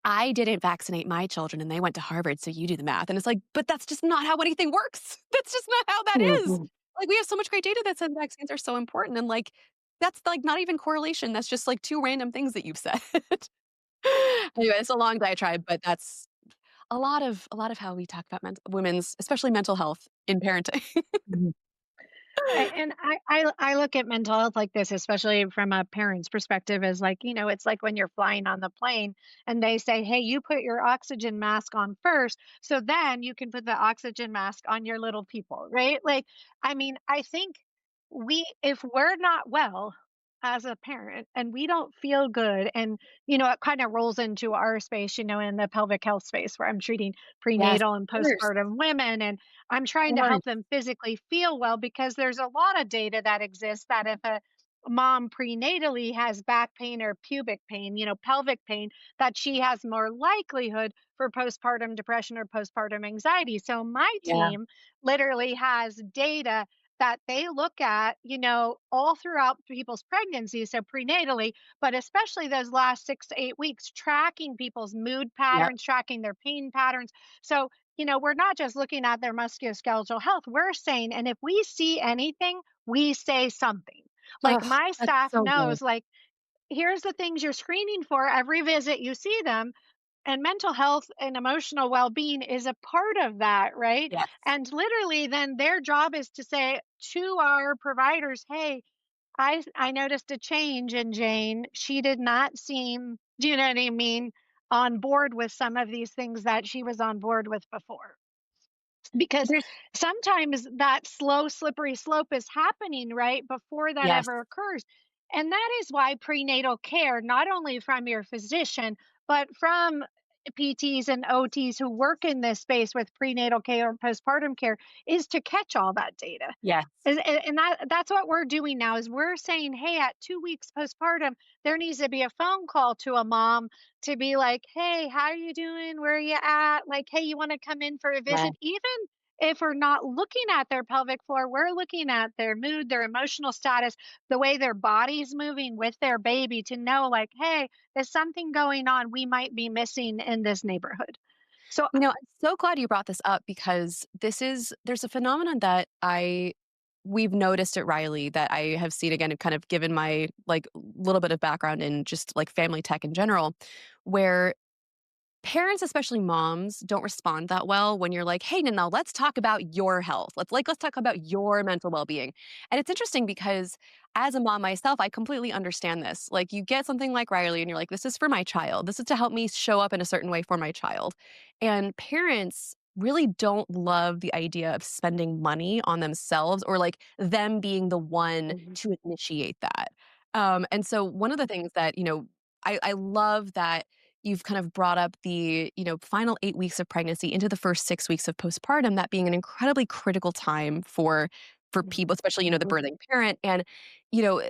I didn't vaccinate my children and they went to Harvard, so you do the math." And it's like, "But that's just not how anything works. That's just not how that is." Mhm. Like, we have so much great data that says vaccines are so important, and, like, that's, like, not even correlation, that's just, like, 2 random things that you've said. Anyway, it's a long diatribe, but that's a lot of how we talk about women's especially mental health in parenting. Mhm. And I look at mental health like this, especially from a parent's perspective, as like, it's like when you're flying on the plane and they say, hey, you put your oxygen mask on first, so then you can put the oxygen mask on your little people, right? Like, I mean, I think if we're not well as a parent and we don't feel good, and, it kind of rolls into our space, in the pelvic health space where I'm treating Yes, prenatal and of course. postpartum women. And I'm trying to help them physically feel well because there's a lot of data that exists that if a mom prenatally has back pain or pubic pain, pelvic pain, that she has more likelihood for postpartum depression or postpartum anxiety. So my Yeah, team literally has data that they look at, all throughout people's pregnancy, so prenatally, but especially those last 6 to 8 weeks, tracking people's mood yep. patterns, tracking their pain patterns. So we're not just looking at their musculoskeletal health. We're saying, and if we see anything, we say something. Like Ugh, my that's staff so good. knows, like, here's the things you're screening for every visit you see them. And mental health and emotional well being is a part of that, right? Yes. And literally, then their job is to say to our providers, hey, I noticed a change in Jane. She did not seem, do you know what I mean, on board with some of these things that she was on board with before. Because There's sometimes that slow, slippery slope is happening right before that yes. ever occurs. And that is why prenatal care, not only from your physician, but from PTs and OTs who work in this space with prenatal care or postpartum care, is to catch all that data. Yes. And that's what we're doing now is we're saying, hey, at 2 weeks postpartum, there needs to be a phone call to a mom to be like, hey, how are you doing? Where are you at? Like, hey, you want to come in for a Yeah. visit? Even if we're not looking at their pelvic floor, we're looking at their mood, their emotional status, the way their body's moving with their baby to know, like, hey, there's something going on we might be missing in this neighborhood. So, I'm so glad you brought this up because there's a phenomenon that I we've noticed at Riley that I have seen again, kind of given my like little bit of background in just like family tech in general, where parents, especially moms, don't respond that well when you're like, "Hey, now let's talk about your health. Let's talk about your mental well-being." And it's interesting because as a mom myself, I completely understand this. Like you get something like Riley and you're like, "This is for my child. This is to help me show up in a certain way for my child." And parents really don't love the idea of spending money on themselves or like them being the one Mhm. to initiate that. And so one of the things that, I love that you've kind of brought up the, final 8 weeks of pregnancy into the first 6 weeks of postpartum, that being an incredibly critical time for people, especially, the Mhm. birthing parent. And, you know,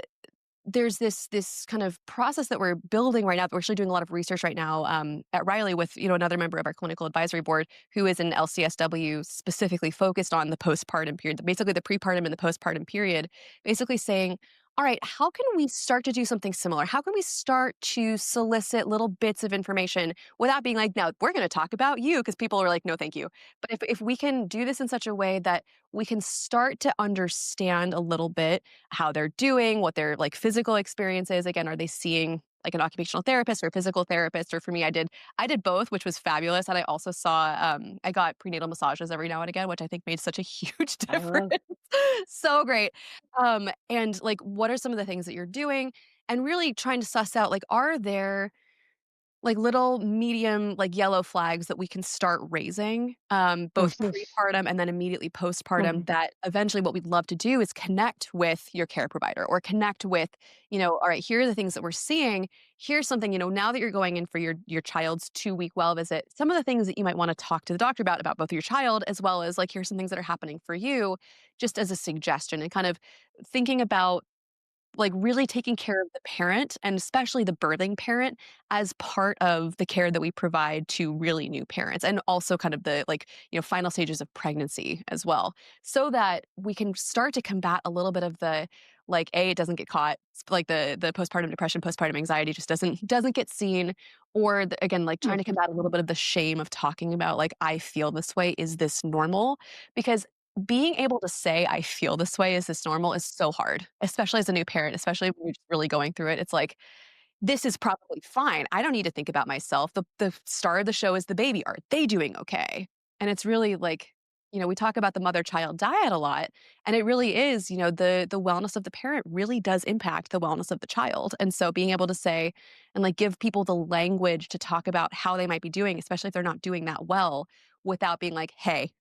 there's this kind of process that we're building right now. We're actually doing a lot of research right now at Riley with another member of our clinical advisory board who is an LCSW specifically focused on the postpartum period, basically the prepartum and the postpartum period, basically saying, all right, how can we start to do something similar? How can we start to solicit little bits of information without being like, now we're going to talk about you because people are like, no, thank you. But if we can do this in such a way that we can start to understand a little bit how they're doing, what their like physical experience is. Again, are they seeing like an occupational therapist or a physical therapist? Or for me, I did both, which was fabulous. And I also saw I got prenatal massages every now and again, which I think made such a huge difference. Oh. So great. And like what are some of the things that you're doing? And really trying to suss out like, are there like little medium like yellow flags that we can start raising both Mhm. prepartum and then immediately postpartum, Mhm. that eventually what we'd love to do is connect with your care provider or connect with, all right, here are the things that we're seeing. Here's something, now that you're going in for your child's 2-week well visit, some of the things that you might want to talk to the doctor about both your child as well as like here's some things that are happening for you, just as a suggestion, and kind of thinking about like, really taking care of the parent and especially the birthing parent as part of the care that we provide to really new parents, and also kind of the, like, final stages of pregnancy as well, so that we can start to combat a little bit of the, like, A, it doesn't get caught, like, the postpartum depression, postpartum anxiety just doesn't get seen, or the again, like, trying to Mhm. combat a little bit of the shame of talking about, like, "I feel this way. Is this normal?" Because being able to say, "I feel this way, is this normal?" is so hard, especially as a new parent, especially when you're just really going through it. It's like, "This is probably fine. I don't need to think about myself. The star of the show is the baby. Are they doing okay?" And it's really like, we talk about the mother-child dyad a lot, and it really is, the wellness of the parent really does impact the wellness of the child. And so being able to say and, like, give people the language to talk about how they might be doing, especially if they're not doing that well, without being like, "Hey,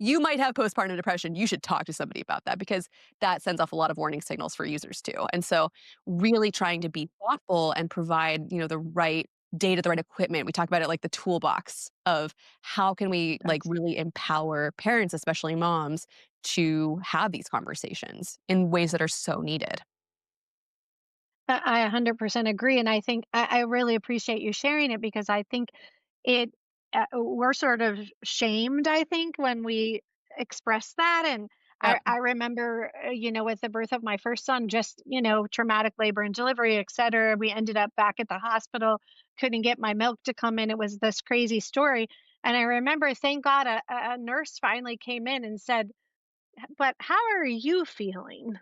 you might have postpartum depression. You should talk to somebody about that," because that sends off a lot of warning signals for users too. And so really trying to be thoughtful and provide, the right data, the right equipment. We talk about it like the toolbox of how can we like That's really empower parents, especially moms, to have these conversations in ways that are so needed. I 100% agree, and I think I really appreciate you sharing it because I think it we're sort of shamed, I think, when we express that, and Yep. I remember, with the birth of my first son, just, traumatic labor and delivery, et cetera, we ended up back at the hospital, couldn't get my milk to come in, it was this crazy story, and I remember, thank God, a nurse finally came in and said, "But how are you feeling?"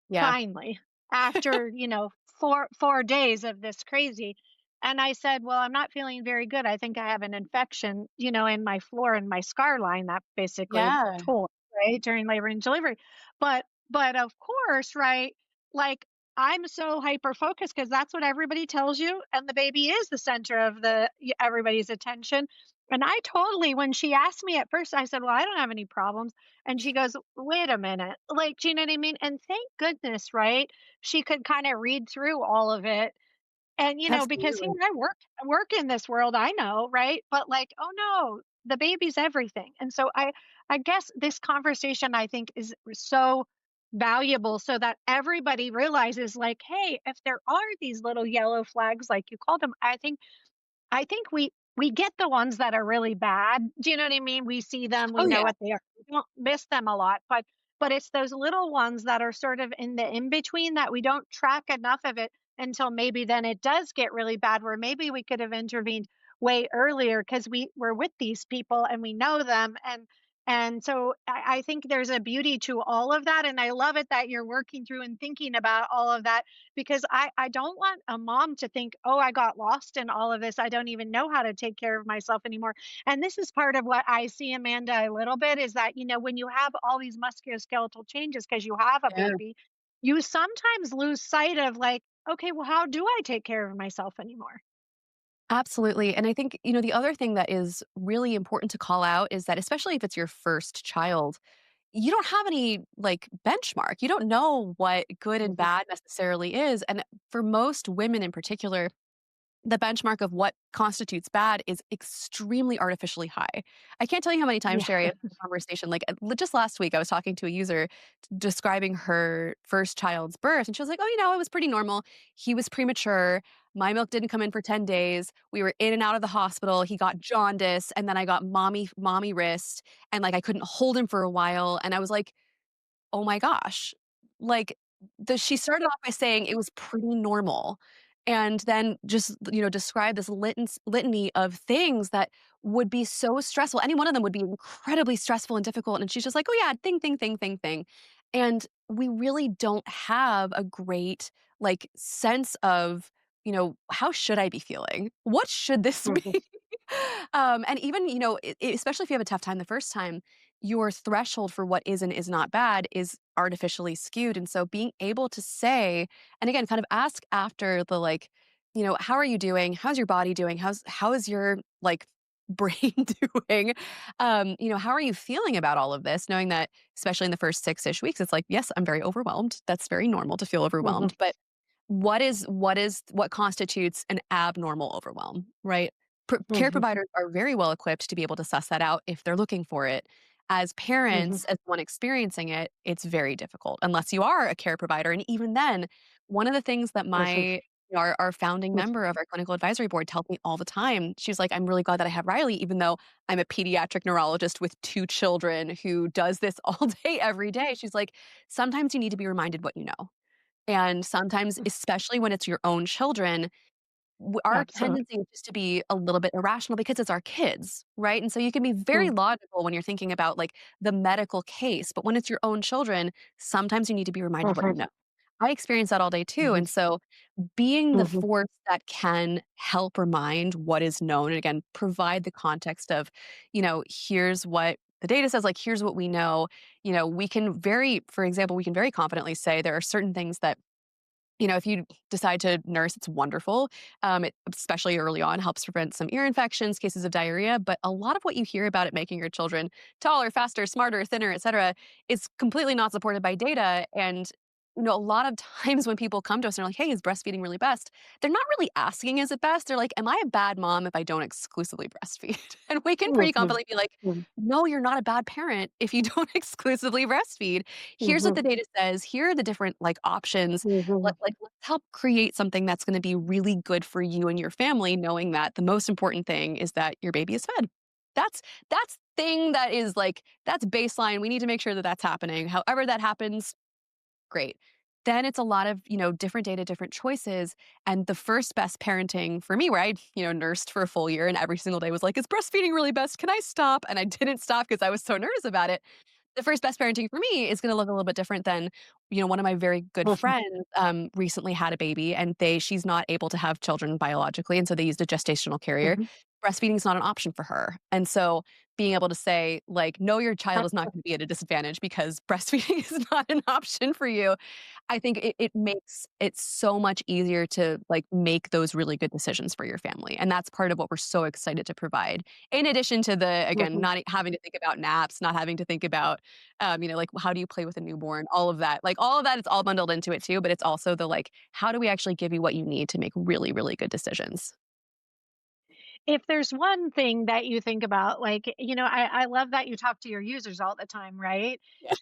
Yeah. Finally, after, 4 days of this crazy, and I said, "Well, I'm not feeling very good. I think I have an infection, in my floor and my scar line that basically Yeah. tore, right, during labor and delivery." But of course, right, like, I'm so hyper focused because that's what everybody tells you, and the baby is the center of everybody's attention, and I totally when she asked me at first, I said, "Well, I don't have any problems." And she goes, "Wait a minute." Like, do you know what I mean? And thank goodness, right? She could kind of read through all of it. And, because here Absolutely. I work in this world, I know, right? But like, oh no, the baby's everything. And so I guess this conversation I think is so valuable so that everybody realizes like, hey, if there are these little yellow flags like you called them, I think we get the ones that are really bad. Do you know what I mean? We see them, we Oh know yeah. what they are. We don't miss them a lot, but it's those little ones that are sort of in the in between that we don't track enough of it until maybe then it does get really bad where maybe we could have intervened way earlier because we're with these people and we know them And so I think there's a beauty to all of that. And I love it that you're working through and thinking about all of that because I don't want a mom to think, oh, I got lost in all of this. I don't even know how to take care of myself anymore. And this is part of what I see, Amanda, a little bit is that, when you have all these musculoskeletal changes because you have a Yeah. baby, you sometimes lose sight of like, okay, well, how do I take care of myself anymore? Absolutely. And I think, the other thing that is really important to call out is that, especially if it's your first child, you don't have any like benchmark. You don't know what good and Mhm, bad necessarily is. And for most women in particular, the benchmark of what constitutes bad is extremely artificially high. I can't tell you how many times, yeah. Sherry, I've had a conversation like just last week, I was talking to a user describing her first child's birth, and she was like, "Oh, it was pretty normal. He was premature. My milk didn't come in for 10 days. We were in and out of the hospital. He got jaundice, and then I got mommy wrist, and like I couldn't hold him for a while." And I was like, oh my gosh. Like, she started off by saying it was pretty normal, and then just, described this litany of things that would be so stressful. Any one of them would be incredibly stressful and difficult, and she's just like, "Oh, yeah, thing, thing, thing, thing, thing." And we really don't have a great, like, sense of, how should I be feeling? What should this Mhm, be? And even, especially if you have a tough time the first time, your threshold for what is and is not bad is artificially skewed. And so being able to say, and again, kind of ask after the like, how are you doing? How's your body doing? How is your like brain doing? How are you feeling about all of this? Knowing that, especially in the first 6-ish weeks, it's like, yes, I'm very overwhelmed. That's very normal to feel mhm, overwhelmed. But what constitutes an abnormal overwhelm, right? Care mhm, providers are very well equipped to be able to suss that out if they're looking for it. As mhm, parents, as one experiencing it, it's very difficult unless you are a care provider. And even then, one of the things that mhm, our founding member of our clinical advisory board tells me all the time, she's like, I'm really glad that I have Riley, even though I'm a pediatric neurologist with 2 children who does this all day, every day. She's like, sometimes you need to be reminded what you know. And sometimes, mhm. especially when it's your own children, our Absolutely. tendency is just to be a little bit irrational because it's our kids, right? And so you can be very Mm, logical when you're thinking about like the medical case, but when it's your own children, sometimes you need to be reminded what mhm, you know. I experience that all day too. mhm, And so being the mhm, force that can help remind what is known and again, provide the context of, here's what the data says, like, here's what we know. For example, we can very confidently say there are certain things that if you decide to nurse, it's wonderful. It, especially early on, helps prevent some ear infections, cases of diarrhea. But a lot of what you hear about it making your children taller, faster, smarter, thinner, et cetera, is completely not supported by data. And a lot of times when people come to us and are like, "Hey, is breastfeeding really best?" They're not really asking, "Is it best?" They're like, "Am I a bad mom if I don't exclusively breastfeed?" And we can pretty mhm, confidently be like, mhm, "No, you're not a bad parent if you don't exclusively breastfeed. Here's what the mhm, data says. Here are the different like options. mhm, Let's help create something that's gonna be really good for you and your family, knowing that the most important thing is that your baby is fed. That's thing that is, like that's baseline, we need to make sure that that's happening. However that happens, great. Then it's a lot of, different data, different choices, and the first best parenting for me, where I, nursed for a full year and every single day was like, "Is breastfeeding really best? Can I stop?" And I didn't stop because I was so nervous about it. The first best parenting for me is gonna look a little bit different than, one of my very good mhm, friends, recently had a baby, and she's not able to have children biologically, and so they used a gestational carrier. mhm. Breastfeeding is not an option for her, and so being able to say, like, "No, your child is not gonna be at a disadvantage because breastfeeding is not an option for you." I think it makes it so much easier to, like, make those really good decisions for your family, and that's part of what we're so excited to provide. In addition to the again, Mhm. not having to think about naps, not having to think about, like, how do you play with a newborn, all of that. Like, all of that is all bundled into it too, but it's also the, like, how do we actually give you what you need to make really, really good decisions? If there's one thing that you think about, like, I love that you talk to your users all the time, right? Yeah.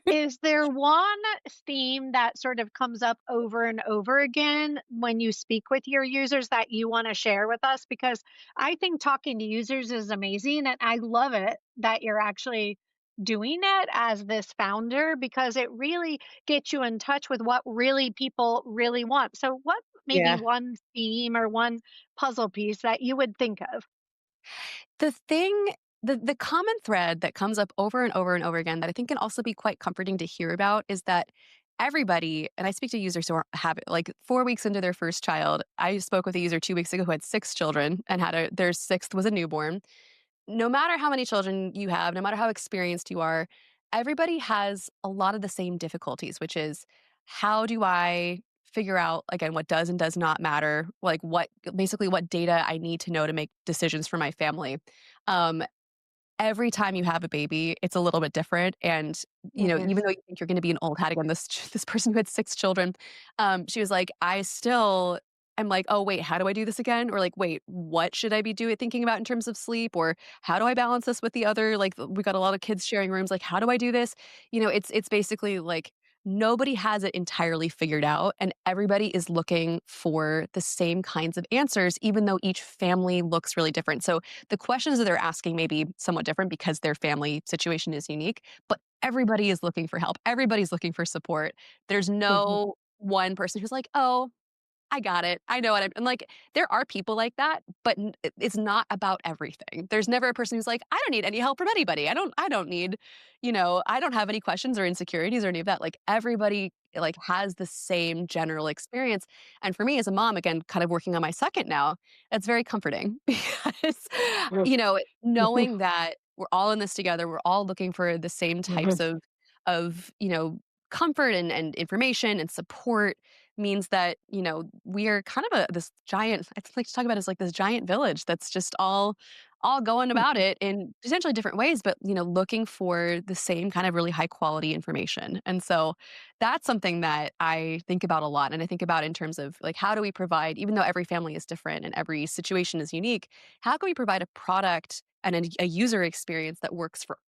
Is there one theme that sort of comes up over and over again when you speak with your users that you want to share with us? Because I think talking to users is amazing, and I love it that you're actually doing it as this founder because it really gets you in touch with what really people really want. So, what maybe Yeah. one theme or one puzzle piece that you would think of? The thing The common thread that comes up over and over and over again that I think can also be quite comforting to hear about is that everybody, and I speak to users who have it like 4 weeks into their first child. I spoke with a user 2 weeks ago who had 6 children and had their 6th was a newborn. No matter how many children you have, no matter how experienced you are, everybody has a lot of the same difficulties, which is how do I figure out again what does and does not matter, like what basically what data I need to know to make decisions for my family. Um, every time you have a baby, it's a little bit different, and, Mhm. even though you think you're gonna be an old hat again, this person who had 6 children, she was like, "I still am like, 'Oh, wait, how do I do this again?' Or like, 'Wait, what should I be doing thinking about in terms of sleep?' Or how do I balance this with the other like, we got a lot of kids sharing rooms, like, how do I do this?" It's basically like nobody has it entirely figured out, and everybody is looking for the same kinds of answers, even though each family looks really different. So the questions that they're asking may be somewhat different because their family situation is unique, but everybody is looking for help. Everybody's looking for support. There's Mhm. no one person who's like, "Oh, I got it. I know what I'm," and, like, there are people like that, but it's not about everything. There's never a person who's like, "I don't need any help from anybody. I don't need," I don't have any questions or insecurities or any of that. Like, everybody, like, has the same general experience, and for me as a mom, again, kind of working on my 2nd now, that's very comforting because, knowing that we're all in this together, we're all looking for the same types Mhm. of comfort and information and support means that, we are kind of this giant, I like to talk about it as like this giant village that's just all going about Mhm. it in potentially different ways, but looking for the same kind of really high quality information. And so that's something that I think about a lot. And I think about in terms of like how do we provide, even though every family is different and every situation is unique, how can we provide a product and a user experience that works for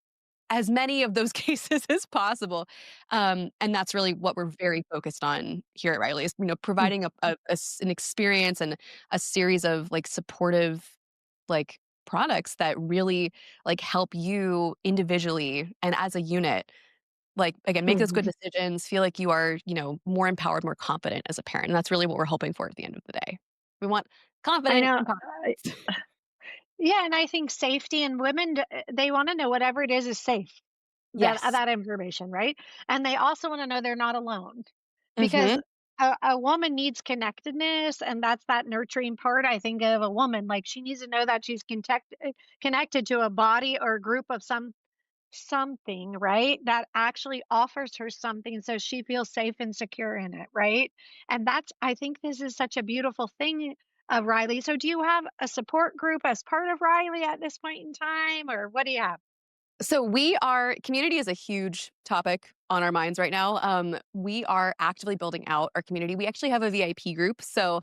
as many of those cases as possible, and that's really what we're very focused on here at Riley is, providing an experience and a series of, like, supportive, like, products that really, like, help you individually and as a unit, like, again, make those good Mhm. decisions, feel like you are, more empowered, more confident as a parent, and that's really what we're hoping for at the end of the day. We want I confident know. empowered parents. Yeah, and I think safety and women, they wanna know whatever it is safe, Yes. that information, right? And they also wanna know they're not alone because Mhm. a woman needs connectedness, and that's that nurturing part, I think, of a woman, like, she needs to know that she's connected to a body or a group of something, right? That actually offers her something so she feels safe and secure in it, right? And that's I think this is such a beautiful thing of Riley. So do you have a support group as part of Riley at this point in time, or what do you have? So we are community is a huge topic on our minds right now. We are actively building out our community. We actually have a VIP group. So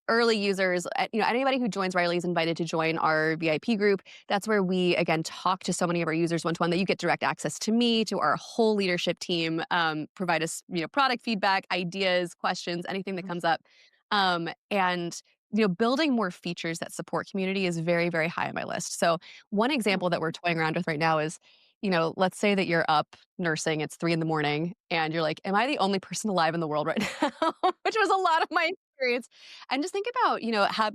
early users, anybody who joins Riley is invited to join our VIP group. That's where we again talk to so many of our users one to one that you get direct access to me, to our whole leadership team, provide us product feedback, ideas, questions, anything that comes up, and building more features that support community is very very high on my list. So one example that we're toying around with right now is, let's say that you're up nursing, it's 3 in the morning, and you're like, "Am I the only person alive in the world right now?" Which was a lot of my experience. And just think about,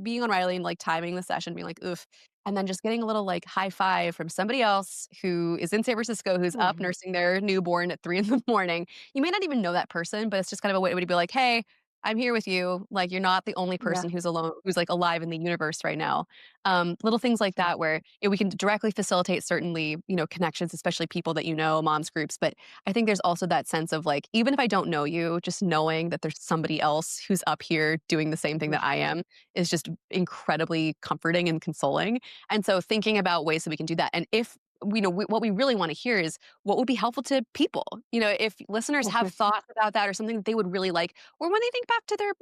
being on Riley and, like, timing the session, being like, "Oof," and then just getting a little, like, high five from somebody else who is in San Francisco, who's up Mhm. nursing their newborn at 3 in the morning. You may not even know that person, but it's just kind of a way to be like, "Hey, I'm here with you. Like, you're not the only Yeah. person who's alone who's, like, alive in the universe right now." Little things like Mhm. that where, we can directly facilitate certainly, connections, especially people that moms groups, but I think there's also that sense of, like, even if I don't know you, just knowing that there's somebody else who's up here doing the same thing Mhm. that I am is just incredibly comforting and consoling, and so thinking about ways that we can do that, and if what we really wanna hear is what would be helpful to people, if listeners have Mhm. thoughts about that or something that they would really like, or when they think back to their,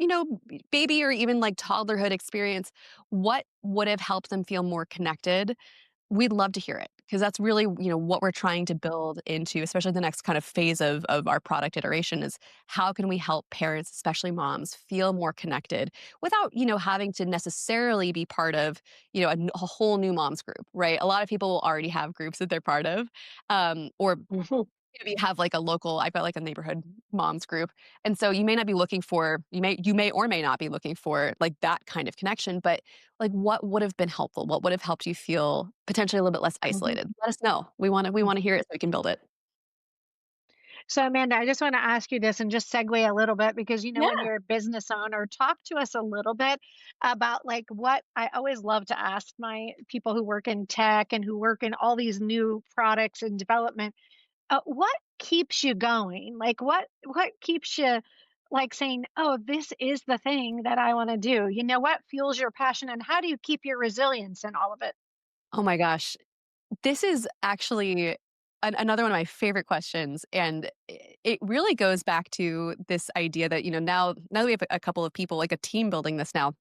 baby or even, like, toddlerhood experience, what would have helped them feel more connected? We'd love to hear it because that's really, what we're trying to build into, especially the next kind of phase of our product iteration is how can we help parents, especially moms, feel more connected without, having to necessarily be part of, a whole new moms group, right? A lot of people will already have groups that they're part of, or Mhm. maybe have like a local I've got like a neighborhood moms group. And so you may not be looking for you may or may not be looking for like that kind of connection, but like what would have been helpful? What would have helped you feel potentially a little bit less Mhm, isolated? Let us know. We want to mhm. hear it so we can build it. So, Amanda, I just want to ask you this and just segue a little bit because, when Yeah. you're a business owner, talk to us a little bit about like what I always love to ask my people who work in tech and who work in all these new products and development. What keeps you going? Like, what keeps you like saying, "Oh, this is the thing that I want to do." What fuels your passion, and how do you keep your resilience in all of it? Oh my gosh. This is actually another one of my favorite questions, and it really goes back to this idea that now that we have a couple of people, like a team building this now.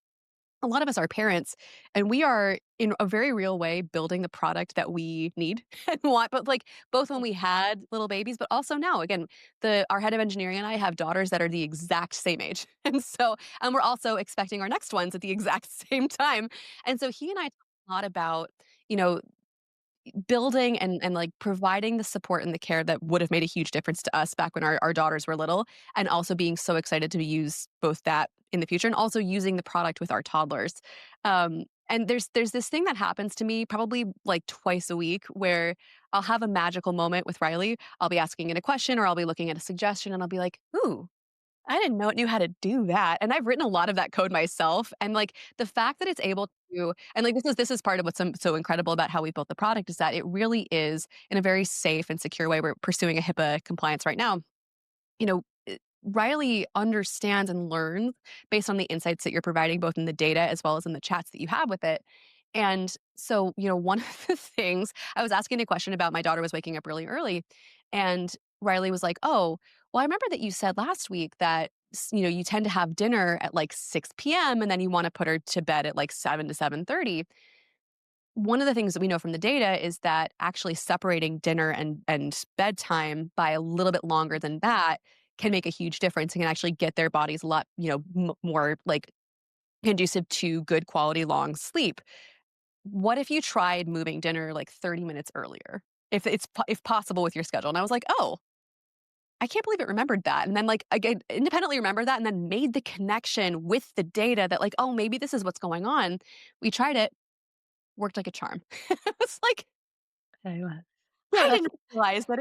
A lot of us are parents, and we are in a very real way building the product that we need and want. But like both when we had little babies, but also now, again, the our head of engineering and I have daughters that are the exact same age, and we're also expecting our next ones at the exact same time. And so he and I talk a lot about you know building and like providing the support and the care that would have made a huge difference to us back when our daughters were little, and also being so excited to use both that in the future and also using the product with our toddlers. And there's this thing that happens to me probably like twice a week where I'll have a magical moment with Riley. I'll be asking it a question or I'll be looking at a suggestion and I'll be like, ooh, I didn't know it knew how to do that, and I've written a lot of that code myself, and, like, the fact that it's able to and, like, this is part of what's so incredible about how we built the product is that it really is in a very safe and secure way. We're pursuing a HIPAA compliance right now. You know, Riley understands and learns based on the insights that you're providing, both in the data as well as in the chats that you have with it. And so, one of the things I was asking a question about my daughter was waking up really early, and Riley was like, "Oh, well, I remember that you said last week that you tend to have dinner at like 6 p.m. and then you want to put her to bed at like 7 to 7:30." One of the things that we know from the data is that actually separating dinner and bedtime by a little bit longer than that can make a huge difference and can actually get their bodies a lot, more like conducive to good quality long sleep. What if you tried moving dinner like 30 minutes earlier? If possible with your schedule. And I was like, "Oh, I can't believe it remembered that." And then like again, independently remembered that and then made the connection with the data that like, "Oh, maybe this is what's going on." We tried it, worked like a charm. It's like Okay, well, yeah, I that's didn't realize that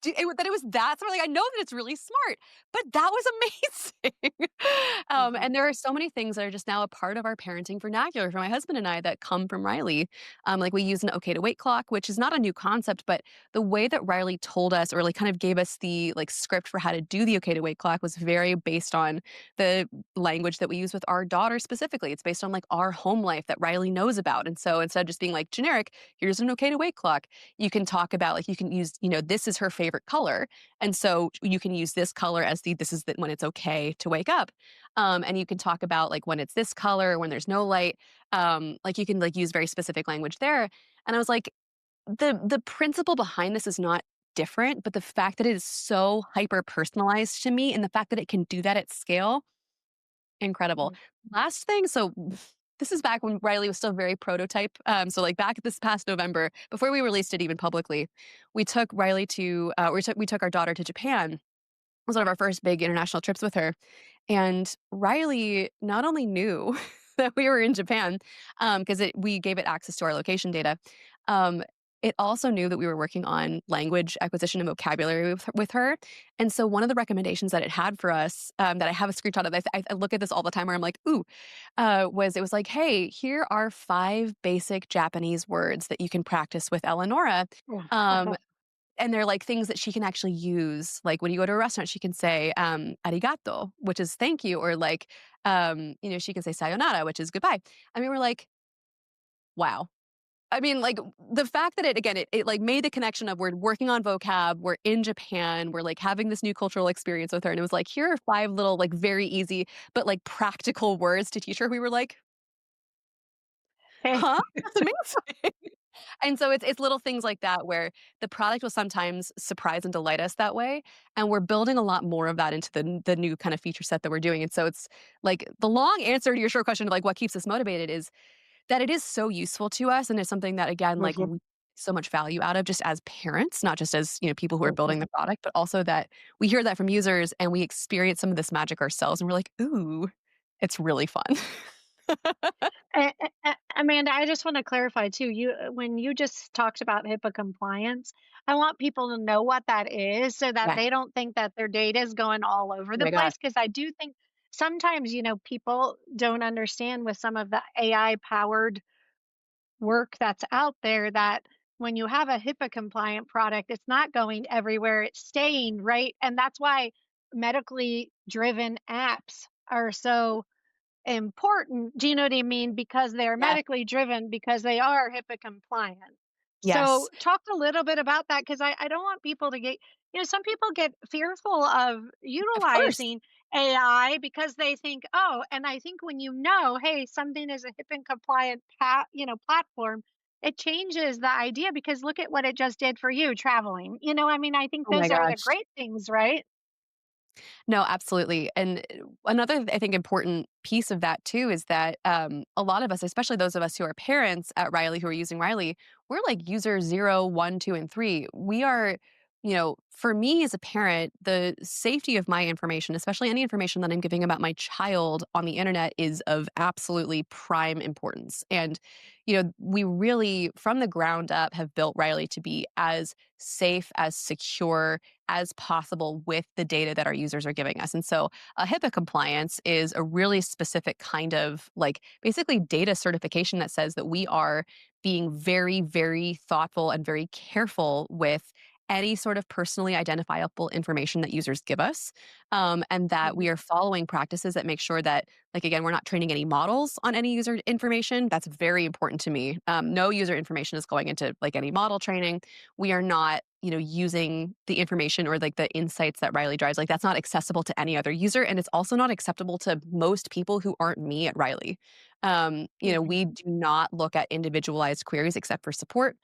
that it was that smart. Like, I know that it's really smart, but that was amazing. mhm. And there are so many things that are just now a part of our parenting vernacular for my husband and I that come from Riley. Like we use an okay to wait clock, which is not a new concept, but the way that Riley told us or like kind of gave us the like script for how to do the okay to wait clock was very based on the language that we use with our daughter specifically. It's based on like our home life that Riley knows about. And so instead of just being like generic, here's an okay to wait clock, you can talk about like you can use this is her favorite color, and so you can use this color as this is when it's okay to wake up. And you can talk about like when it's this color, when there's no light. Like you can like use very specific language there. And I was like, the principle behind this is not different, but the fact that it is so hyper personalized to me and the fact that it can do that at scale, incredible. Last thing, so this is back when Riley was still very prototype. So like back this past November, before we released it even publicly, we took Riley to we took our daughter to Japan. It was one of our first big international trips with her. And Riley not only knew that we were in Japan, because we gave it access to our location data, um, it also knew that we were working on language acquisition and vocabulary with her. And so one of the recommendations that it had for us, that I have a screenshot of, I look at this all the time where I'm like, ooh, it was like, hey, here are 5 basic Japanese words that you can practice with Eleonora. Um, and they're like things that she can actually use. Like when you go to a restaurant, she can say arigato, which is thank you, or like she can say sayonara, which is goodbye. I mean, we're like, wow. I mean, like the fact that it like made the connection of we're working on vocab, we're in Japan, we're like having this new cultural experience with her. And it was like, here are 5 little, like very easy, but like practical words to teach her. We were like, Hey, huh? That's amazing. And so it's little things like that where the product will sometimes surprise and delight us that way, and we're building a lot more of that into the new kind of feature set that we're doing, and so it's like the long answer to your short question of, like, what keeps us motivated is that it is so useful to us, and it's something that, again, like, mhm, so much value out of just as parents, not just as, people who are building Mhm. the product, but also that we hear that from users and we experience some of this magic ourselves and we're like, "Ooh, it's really fun." Amanda, I just want to clarify too. When you just talked about HIPAA compliance, I want people to know what that is so that Yeah. they don't think that their data is going all over Oh the my gosh. place. Because I do think sometimes, people don't understand with some of the AI powered work that's out there that when you have a HIPAA compliant product, it's not going everywhere, it's staying right. And that's why medically driven apps are so important. Do you know what I mean? Because they're Yes. medically driven, because they are HIPAA compliant. So Yes. talk a little bit about that, because I don't want people to get, some people get fearful of Of course. utilizing AI because they think, oh, and I think when hey, something is a HIPAA compliant platform, it changes the idea, because look at what it just did for you traveling. I mean, I think Oh my those are the gosh. great things, right? No, absolutely. And another, I think, important piece of that too is that a lot of us, especially those of us who are parents at Riley who are using Riley, we're like user zero, one, two, and three. We are, for me as a parent, the safety of my information, especially any information that I'm giving about my child on the internet, is of absolutely prime importance. And, we really, from the ground up, have built Riley to be as safe, as secure, as possible with the data that our users are giving us. And so, HIPAA compliance is a really specific kind of like basically data certification that says that we are being very, very thoughtful and very careful with any sort of personally identifiable information that users give us. And that we Mhm. are following practices that make sure that, like, again, we're not training any models on any user information. That's very important to me. No user information is going into like any model training. We are not, using the information or like the insights that Riley drives. Like that's not accessible to any other user. And it's also not acceptable to most people who aren't me at Riley. We Mhm. do not look at individualized queries except for support.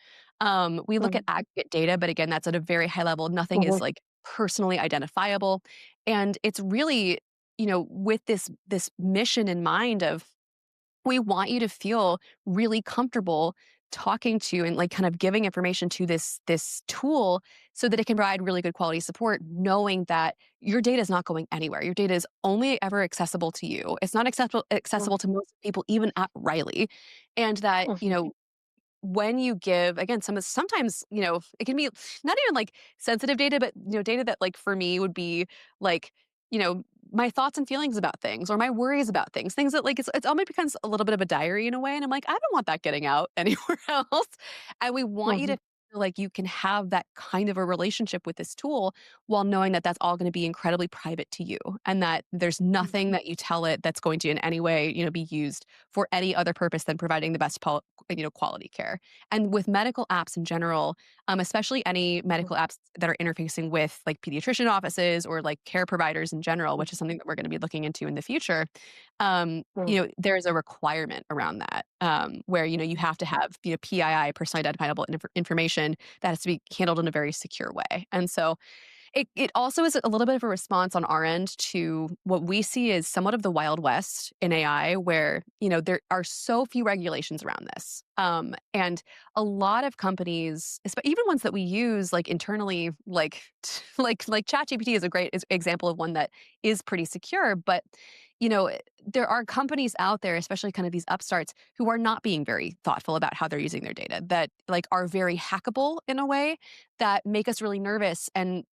We look at Mhm. aggregate data, but again, that's at a very high level. Nothing is Mhm. like personally identifiable. And it's really, with this mission in mind of we want you to feel really comfortable talking to and like kind of giving information to this tool so that it can provide really good quality support knowing that your data is not going anywhere. Your data is only ever accessible to you. It's not accessible to most people even at Riley. And that, Mhm. when you give again sometimes it can be not even like sensitive data but data that like for me would be like you know my thoughts and feelings about things or my worries about things that like it's almost becomes a little bit of a diary in a way and I'm like I don't want that getting out anywhere else and we want you Mhm. to feel like you can have that kind of a relationship with this tool while knowing that that's all going to be incredibly private to you and that there's nothing Mhm. that you tell it that's going to in any way be used for any other purpose than providing the best quality care. And with medical apps in general, especially any medical apps that are interfacing with like pediatrician offices or like care providers in general, which is something that we're going to be looking into in the future, Mhm. there's a requirement around that where you have to have PII, personally identifiable information that has to be handled in a very secure way. And so it also is a little bit of a response on our end to what we see as somewhat of the Wild West in AI, where there are so few regulations around this, and a lot of companies, even ones that we use like internally, like like ChatGPT is a great example of one that is pretty secure, but you know there are companies out there, especially kind of these upstarts, who are not being very thoughtful about how they're using their data, that like are very hackable in a way that make us really nervous and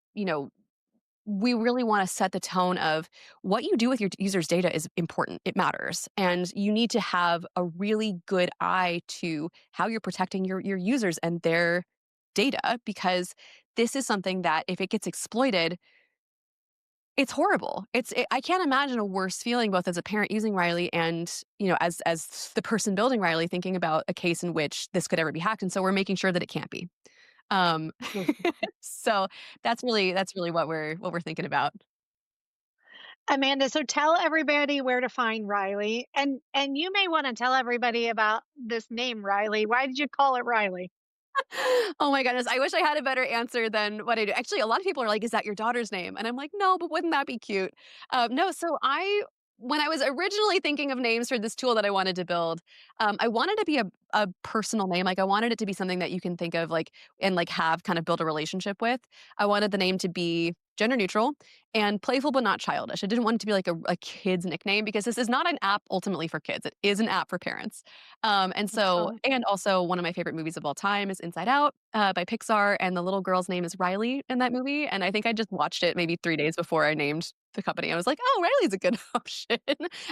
we really want to set the tone of what you do with your users' data is important. It matters. And you need to have a really good eye to how you're protecting your users and their data because this is something that if it gets exploited, it's horrible. I can't imagine a worse feeling both as a parent using Riley and, as the person building Riley thinking about a case in which this could ever be hacked. And so we're making sure that it can't be. Um, Mhm. so that's really what we're thinking about. Amanda, so tell everybody where to find Riley, and you may want to tell everybody about this name Riley. Why did you call it Riley? Oh my goodness, I wish I had a better answer than what I do. Actually, a lot of people are like, "Is that your daughter's name?" And I'm like, "No, but wouldn't that be cute?" No, so I when I was originally thinking of names for this tool that I wanted to build, I wanted to be a personal name. Like I wanted it to be something that you can think of like and like have kind of build a relationship with. I wanted the name to be gender neutral and playful but not childish. I didn't want it to be like a kid's nickname because this is not an app ultimately for kids. It is an app for parents. Excellent. And also one of my favorite movies of all time is Inside Out by Pixar, and the little girl's name is Riley in that movie. And I think I just watched it maybe 3 days before I named the company. I was like, "Oh, Riley's a good option,"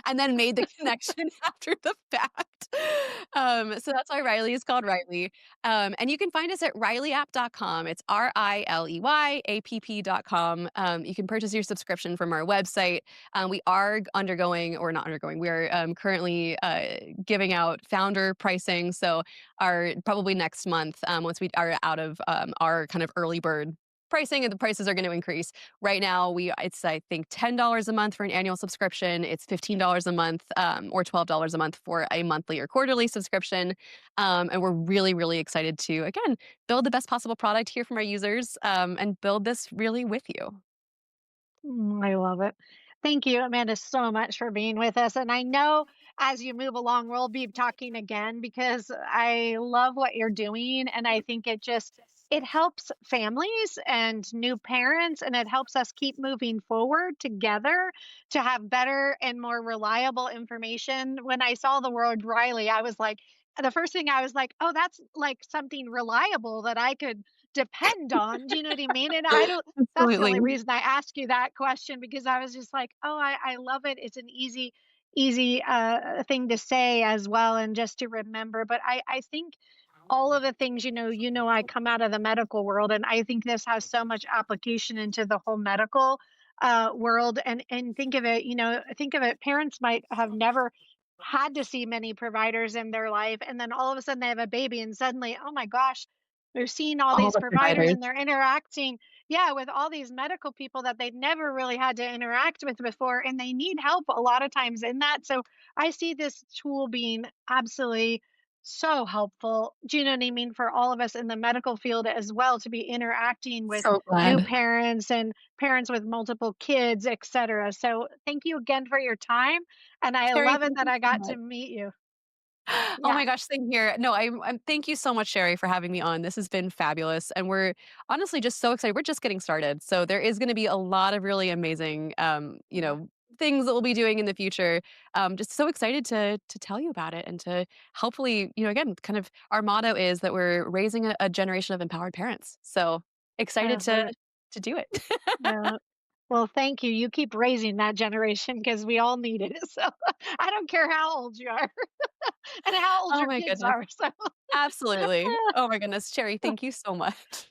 and then made the connection after the fact. So that's why Riley is called Riley. And you can find us at rileyapp.com. It's RILEYAPP.com. You can purchase your subscription from our website. We are undergoing, or not undergoing, we are currently giving out founder pricing. So, our probably next month, once we are out of our kind of early bird pricing, and the prices are going to increase. Right now, it's I think $10 a month for an annual subscription. It's $15 a month, or $12 a month for a monthly or quarterly subscription. And we're really, really excited to again build the best possible product here from our users, and build this really with you. I love it. Thank you, Amanda, so much for being with us. And I know as you move along, we'll be talking again because I love what you're doing. And I think it helps families and new parents, and it helps us keep moving forward together to have better and more reliable information. When I saw the word Riley, I was like, the first thing I was like, oh, that's like something reliable that I could depend on. Do you know what I mean? And I don't that's the Absolutely. only reason I asked you that question because I was just like, "Oh, I love it." It's an easy thing to say as well and just to remember, but I think all of the things, I come out of the medical world, and I think this has so much application into the whole medical, world, and think of it, parents might have never had to see many providers in their life, and then all of a sudden they have a baby, and suddenly, oh my gosh, they're seeing all All these the providers providers. and they're interacting, yeah, with all these medical people that they'd never really had to interact with before, and they need help a lot of times in that. So I see this tool being absolutely so helpful. Do you know what I mean? For all of us in the medical field as well to be interacting with So new glad. parents and parents with multiple kids, etc. So thank you again for your time. And I Sherry, love it thank that you I so got to much. meet you. Oh Yeah. my gosh, same here. No, I'm thank you so much, Sherry, for having me on. This has been fabulous, and we're honestly just so excited. We're just getting started, so there is going to be a lot of really amazing, things that we'll be doing in the future. Just so excited to tell you about it and to hopefully, again, kind of our motto is that we're raising a generation of empowered parents. So excited Uh, to do it. Yeah. Well, thank you. You keep raising that generation because we all need it. So I don't care how old you are and how old Oh your my kids goodness, are. So absolutely. Oh my goodness, Sherry, thank you so much.